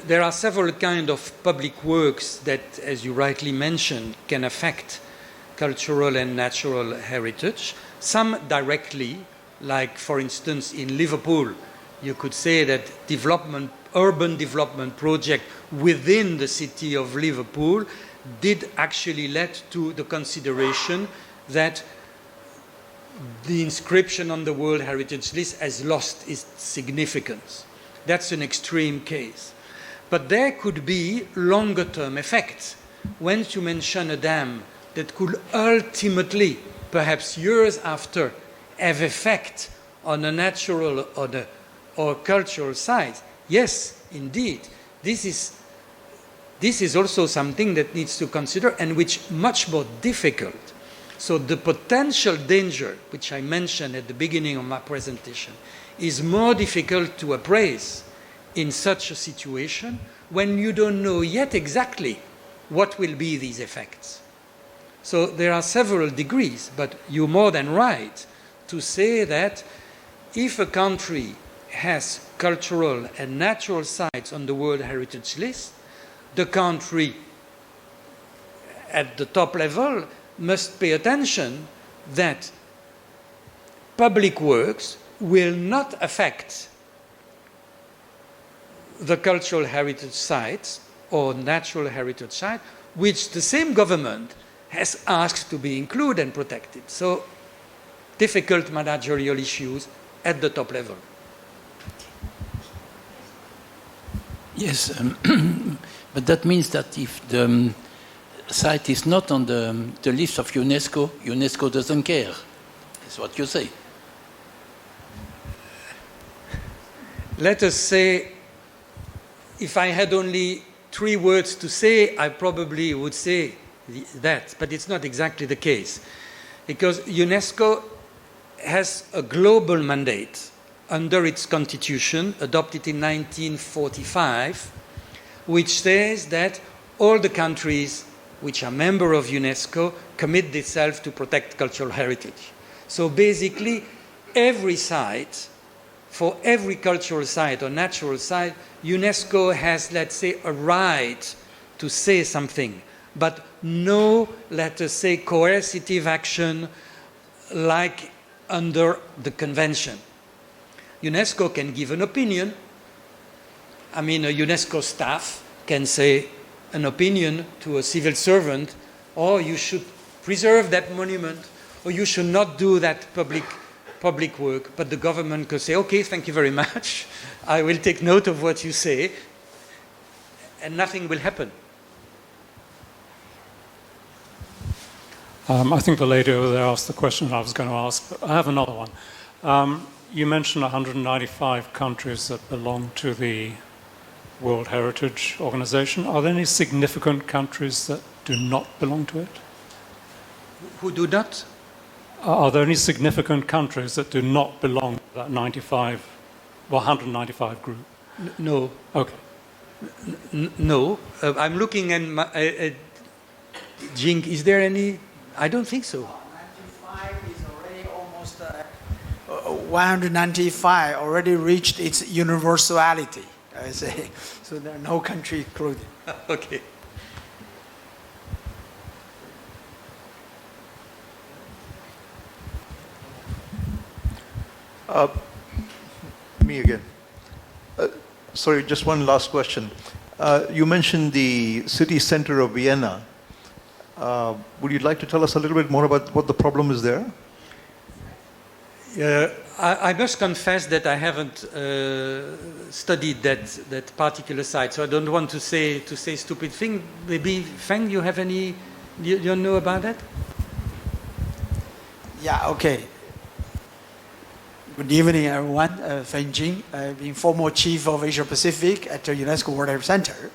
there are several kinds of public works that, as you rightly mentioned, can affect cultural and natural heritage. Some directly, like, for instance, in Liverpool, you could say that urban development project within the city of Liverpool did actually lead to the consideration that the inscription on the World Heritage List has lost its significance. That's an extreme case. But there could be longer-term effects. When you mention a dam that could ultimately, perhaps years after, have effect on a natural or cultural site, yes, indeed, this is also something that needs to consider and which much more difficult. So the potential danger, which I mentioned at the beginning of my presentation, is more difficult to appraise in such a situation when you don't know yet exactly what will be these effects. So there are several degrees, but you're more than right to say that if a country has cultural and natural sites on the World Heritage List, the country at the top level must pay attention that public works will not affect the cultural heritage sites or natural heritage site, which the same government has asked to be included and protected. So difficult managerial issues at the top level. Yes, but that means that if the site is not on the list of UNESCO, UNESCO doesn't care. That's what you say. Let us say, if I had only 3 words to say, I probably would say that, but it's not exactly the case. Because UNESCO has a global mandate under its constitution, adopted in 1945, which says that all the countries which are member of UNESCO, commit themselves to protect cultural heritage. So basically, every site, for every cultural site or natural site, UNESCO has, let's say, a right to say something, but no, let us say, coercive action like under the convention. UNESCO can give an opinion. I mean, a UNESCO staff can say an opinion to a civil servant, or you should preserve that monument, or you should not do that public work. But the government could say, okay, thank you very much. I will take note of what you say, and nothing will happen. I think the lady over there asked the question I was going to ask, but I have another one. You mentioned 195 countries that belong to the World Heritage Organization. Are there any significant countries that do not belong to it? Who do not? Are there any significant countries that do not belong to that 195 group? No. Okay. No. I'm looking at Jing. Is there any? I don't think so. 95 is already almost 195 already reached its universality, I say. So there are no country included. Okay. Me again. Sorry, just one last question. You mentioned the city center of Vienna. Would you like to tell us a little bit more about what the problem is there? I must confess that I haven't studied that particular site, so I don't want to say stupid thing. Maybe Feng, you have any? You know about that? Yeah, okay. Good evening, everyone. Feng Jing, being former chief of Asia Pacific at the UNESCO World Heritage Center.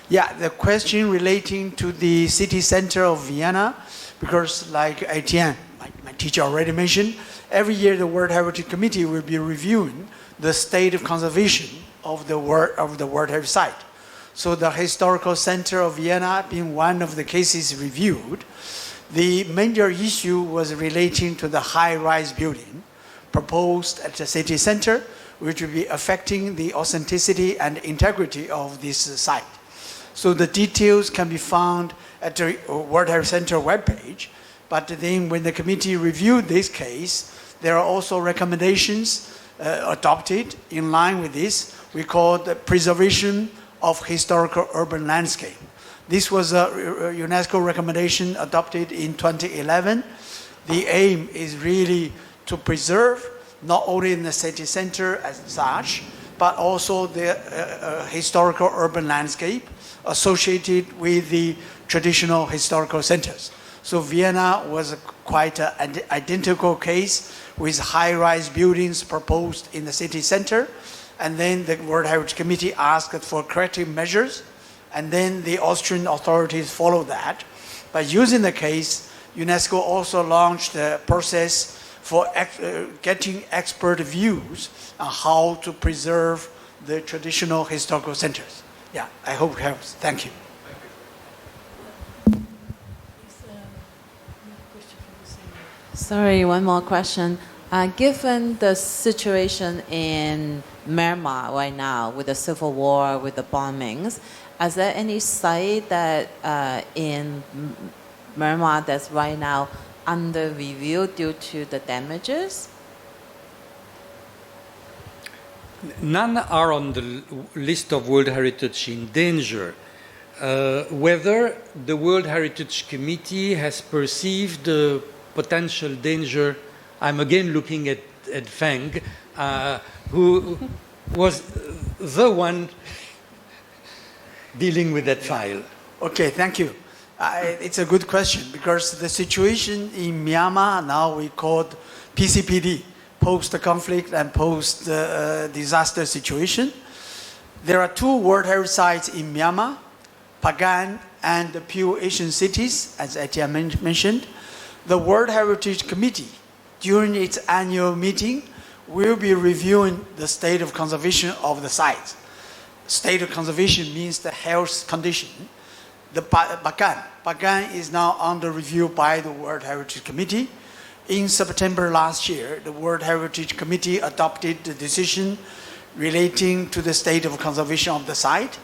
Yeah, the question relating to the city center of Vienna, because like Etienne, my teacher already mentioned, every year the World Heritage Committee will be reviewing the state of conservation of the World Heritage Site. So the historical center of Vienna being one of the cases reviewed, the major issue was relating to the high-rise building proposed at the city center, which will be affecting the authenticity and integrity of this site. So the details can be found at the World Heritage Center webpage. But then when the committee reviewed this case, there are also recommendations adopted in line with this. We call the preservation of historical urban landscape. This was a UNESCO recommendation adopted in 2011. The aim is really to preserve not only in the city center as such, but also the historical urban landscape associated with the traditional historical centers. So Vienna was quite an identical case with high-rise buildings proposed in the city center. And then the World Heritage Committee asked for corrective measures. And then the Austrian authorities followed that. By using the case, UNESCO also launched a process for getting expert views on how to preserve the traditional historical centers. Yeah, I hope it helps. Thank you. Sorry, one more question. Given the situation in Myanmar right now, with the civil war, with the bombings, is there any site that in Myanmar that's right now under review due to the damages? None are on the list of World Heritage in danger. Whether the World Heritage Committee has perceived the potential danger, I'm again looking at Feng, who was the one dealing with that file. Okay, thank you. It's a good question because the situation in Myanmar now we call PCPD, post-conflict and post-disaster situation. There are two World Heritage Sites in Myanmar, Pagan and the Pure Asian Cities, as Etienne mentioned. The World Heritage Committee, during its annual meeting, will be reviewing the state of conservation of the sites. State of conservation means the health condition. the Bagan is now under review by the World Heritage Committee. In September last year, the World Heritage Committee adopted the decision relating to the state of conservation of the site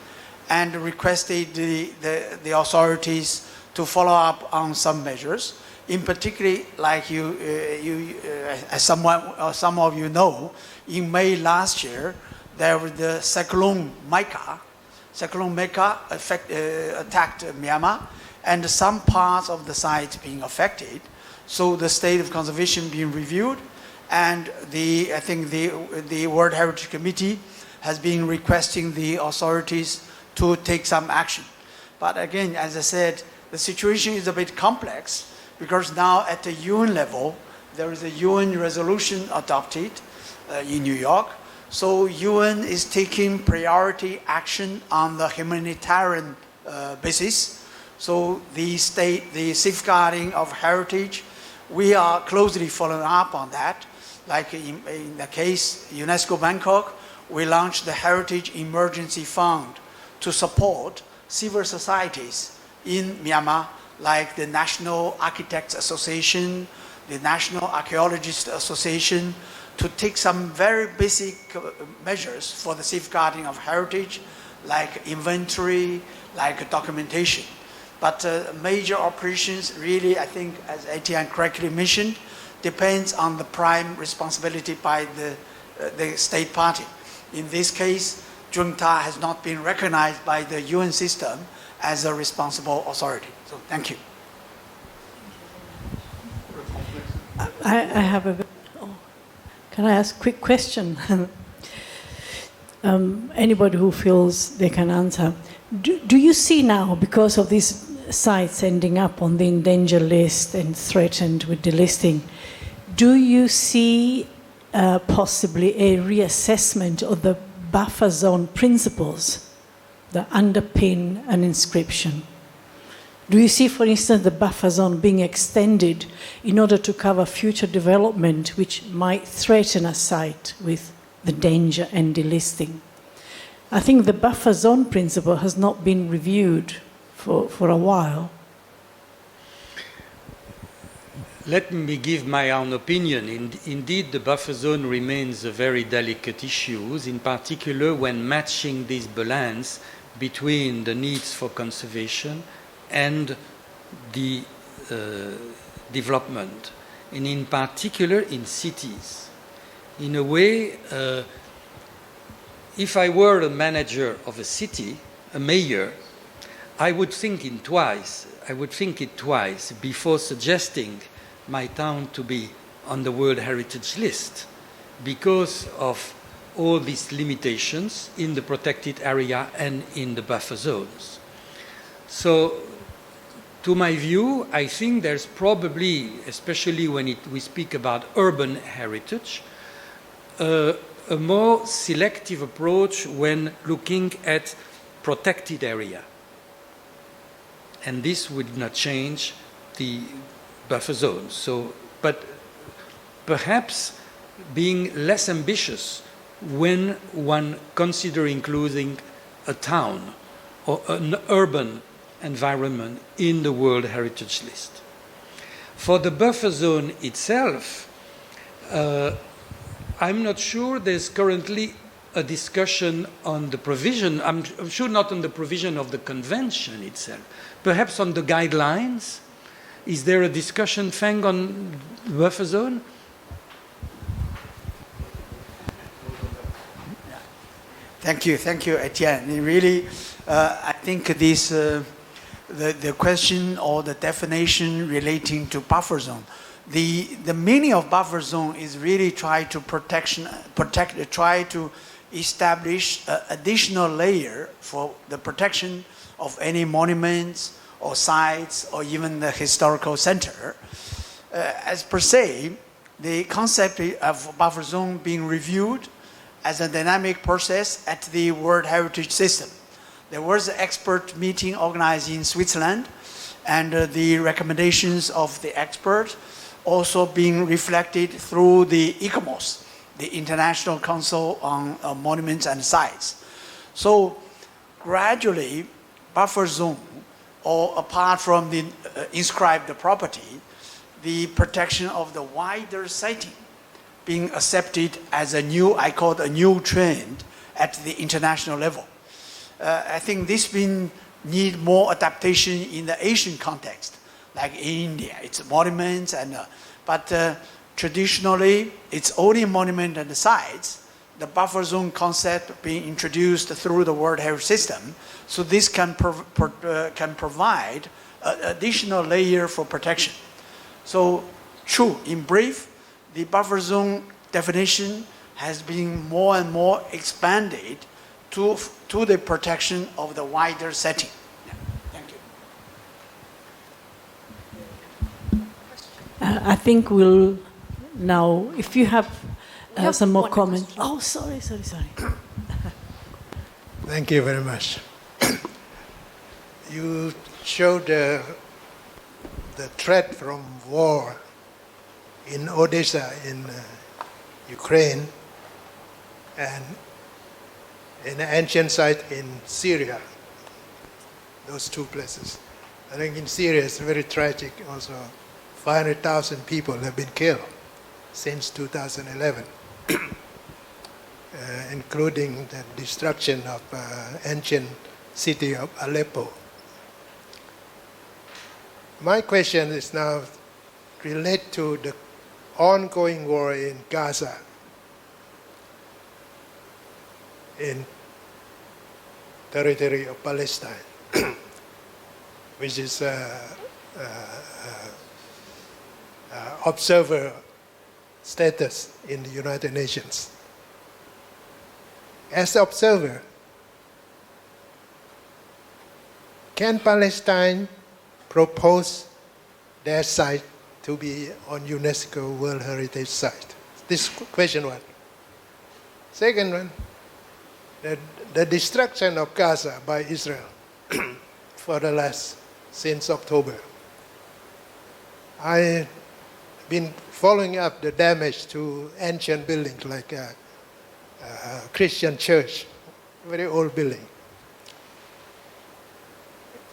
and requested the authorities to follow up on some measures. In particular, like as some of you know, in May last year, there was the Cyclone Mecca. Cyclone Mecca attacked Myanmar, and some parts of the site being affected. So the state of conservation being reviewed, and I think the World Heritage Committee has been requesting the authorities to take some action. But again, as I said, the situation is a bit complex because now at the UN level, there is a UN resolution adopted in New York. So UN is taking priority action on the humanitarian basis. So the safeguarding of heritage, we are closely following up on that. Like in the case UNESCO Bangkok, we launched the Heritage Emergency Fund to support civil societies in Myanmar, like the National Architects Association, the National Archaeologists Association, to take some very basic measures for the safeguarding of heritage, like inventory, like documentation. But major operations really, I think, as Etienne correctly mentioned, depends on the prime responsibility by the state party. In this case, Junta has not been recognized by the UN system as a responsible authority. So thank you. I have a... Can I ask a quick question? Anybody who feels they can answer. Do you see now, because of these sites ending up on the endangered list and threatened with delisting, do you see possibly a reassessment of the buffer zone principles that underpin an inscription? Do you see, for instance, the buffer zone being extended in order to cover future development which might threaten a site with the danger and delisting? I think the buffer zone principle has not been reviewed for a while. Let me give my own opinion. Indeed, the buffer zone remains a very delicate issue, in particular when matching this balance between the needs for conservation and the development, and in particular in cities. In a way, if I were a manager of a city, a mayor, I would think it twice before suggesting my town to be on the World Heritage List because of all these limitations in the protected area and in the buffer zones. So, to my view, I think there's probably, especially when we speak about urban heritage, a more selective approach when looking at protected area. And this would not change the buffer zones. So, but perhaps being less ambitious when one considers including a town or an urban environment in the World Heritage List. For the buffer zone itself, I'm not sure there's currently a discussion on the provision, I'm sure not on the provision of the convention itself, perhaps on the guidelines. Is there a discussion, Feng, on the buffer zone? Thank you, Etienne. Really, I think this the question or the definition relating to buffer zone. The meaning of buffer zone is really try to try to establish an additional layer for the protection of any monuments or sites or even the historical center. As per se, the concept of buffer zone being reviewed as a dynamic process at the World Heritage System. There was an expert meeting organized in Switzerland, and the recommendations of the expert also being reflected through the ICOMOS, the International Council on Monuments and Sites. So gradually, buffer zone or apart from the inscribed property, the protection of the wider sighting being accepted as a new, I call it a new trend at the international level. I think this need more adaptation in the Asian context, like in India. It's monuments, but traditionally it's only monument and the sites. The buffer zone concept being introduced through the World Heritage System, so this can provide an additional layer for protection. So, true, in brief, the buffer zone definition has been more and more expanded to the protection of the wider setting. Yeah. Thank you. I think we'll now, if you have some more one comments. question. Oh, sorry. Thank you very much. You showed the threat from war in Odessa, in Ukraine, and in an ancient site in Syria, those two places. I think in Syria it's very tragic also. 500,000 people have been killed since 2011. Including the destruction of ancient city of Aleppo. My question is now related to the ongoing war in Gaza, in territory of Palestine, which is observer status in the United Nations. As an observer, can Palestine propose their site to be on UNESCO World Heritage Site? This question one. Second one, the destruction of Gaza by Israel since October. I've been following up the damage to ancient buildings like Christian church, very old building.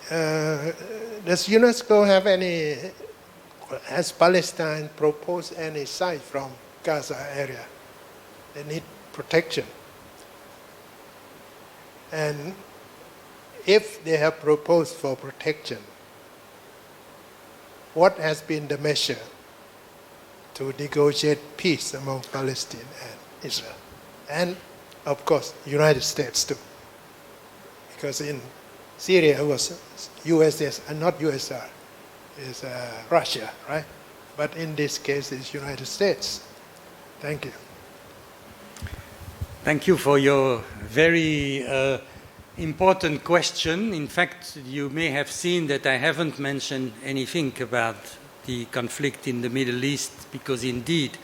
Does UNESCO has Palestine proposed any site from Gaza area? They need protection. And if they have proposed for protection, what has been the measure to negotiate peace among Palestine and Israel? And, of course, United States too. Because in Syria it was USS, and not USSR, it's Russia, right? But in this case it's United States. Thank you. Thank you for your very important question. In fact, you may have seen that I haven't mentioned anything about the conflict in the Middle East, because indeed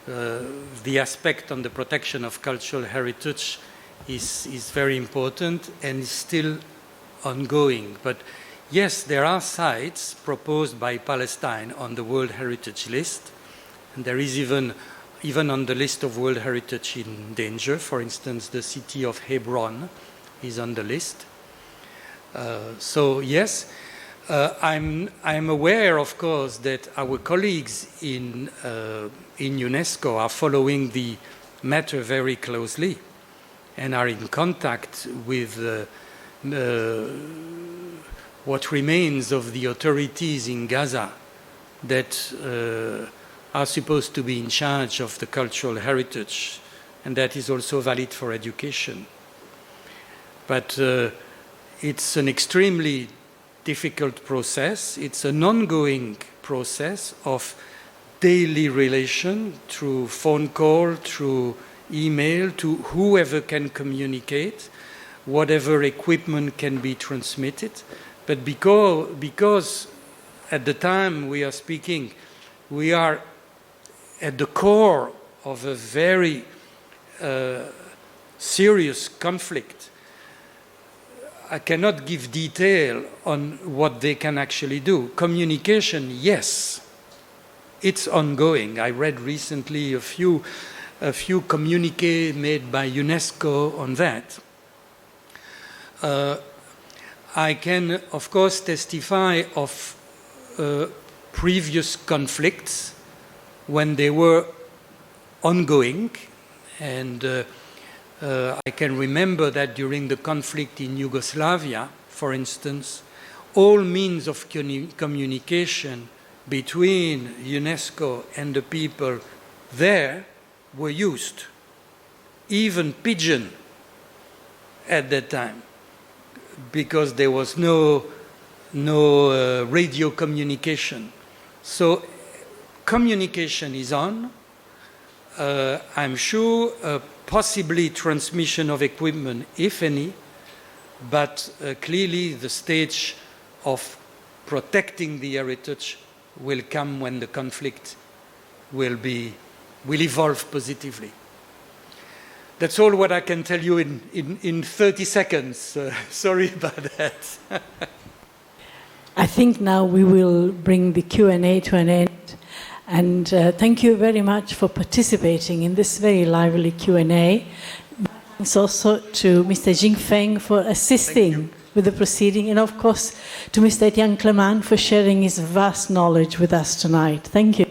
the aspect on the protection of cultural heritage is very important and is still ongoing. But yes, there are sites proposed by Palestine on the World Heritage List, and there is even on the list of World Heritage in danger. For instance, the city of Hebron is on the list. So yes, I'm aware, of course, that our colleagues in UNESCO are following the matter very closely and are in contact with what remains of the authorities in Gaza that are supposed to be in charge of the cultural heritage, and that is also valid for education. But it's an extremely difficult process. It's an ongoing process of daily relation through phone call, through email, to whoever can communicate, whatever equipment can be transmitted. But because at the time we are speaking, we are at the core of a very serious conflict, I cannot give detail on what they can actually do. Communication, yes, it's ongoing. I read recently a few communiques made by UNESCO on that. I can, of course, testify of previous conflicts when they were ongoing, and I can remember that during the conflict in Yugoslavia, for instance, all means of communication between UNESCO and the people there were used, even pidgin at that time, because there was no radio communication. So communication is on. I'm sure possibly transmission of equipment, if any, but clearly the stage of protecting the heritage will come when the conflict will evolve positively. That's all what I can tell you in 30 seconds. Sorry about that. I think now we will bring the Q&A to an end. And thank you very much for participating in this very lively Q&A. Thanks also to Mr. Jing Feng for assisting with the proceeding, and of course to Mr. Etienne Clément for sharing his vast knowledge with us tonight. Thank you.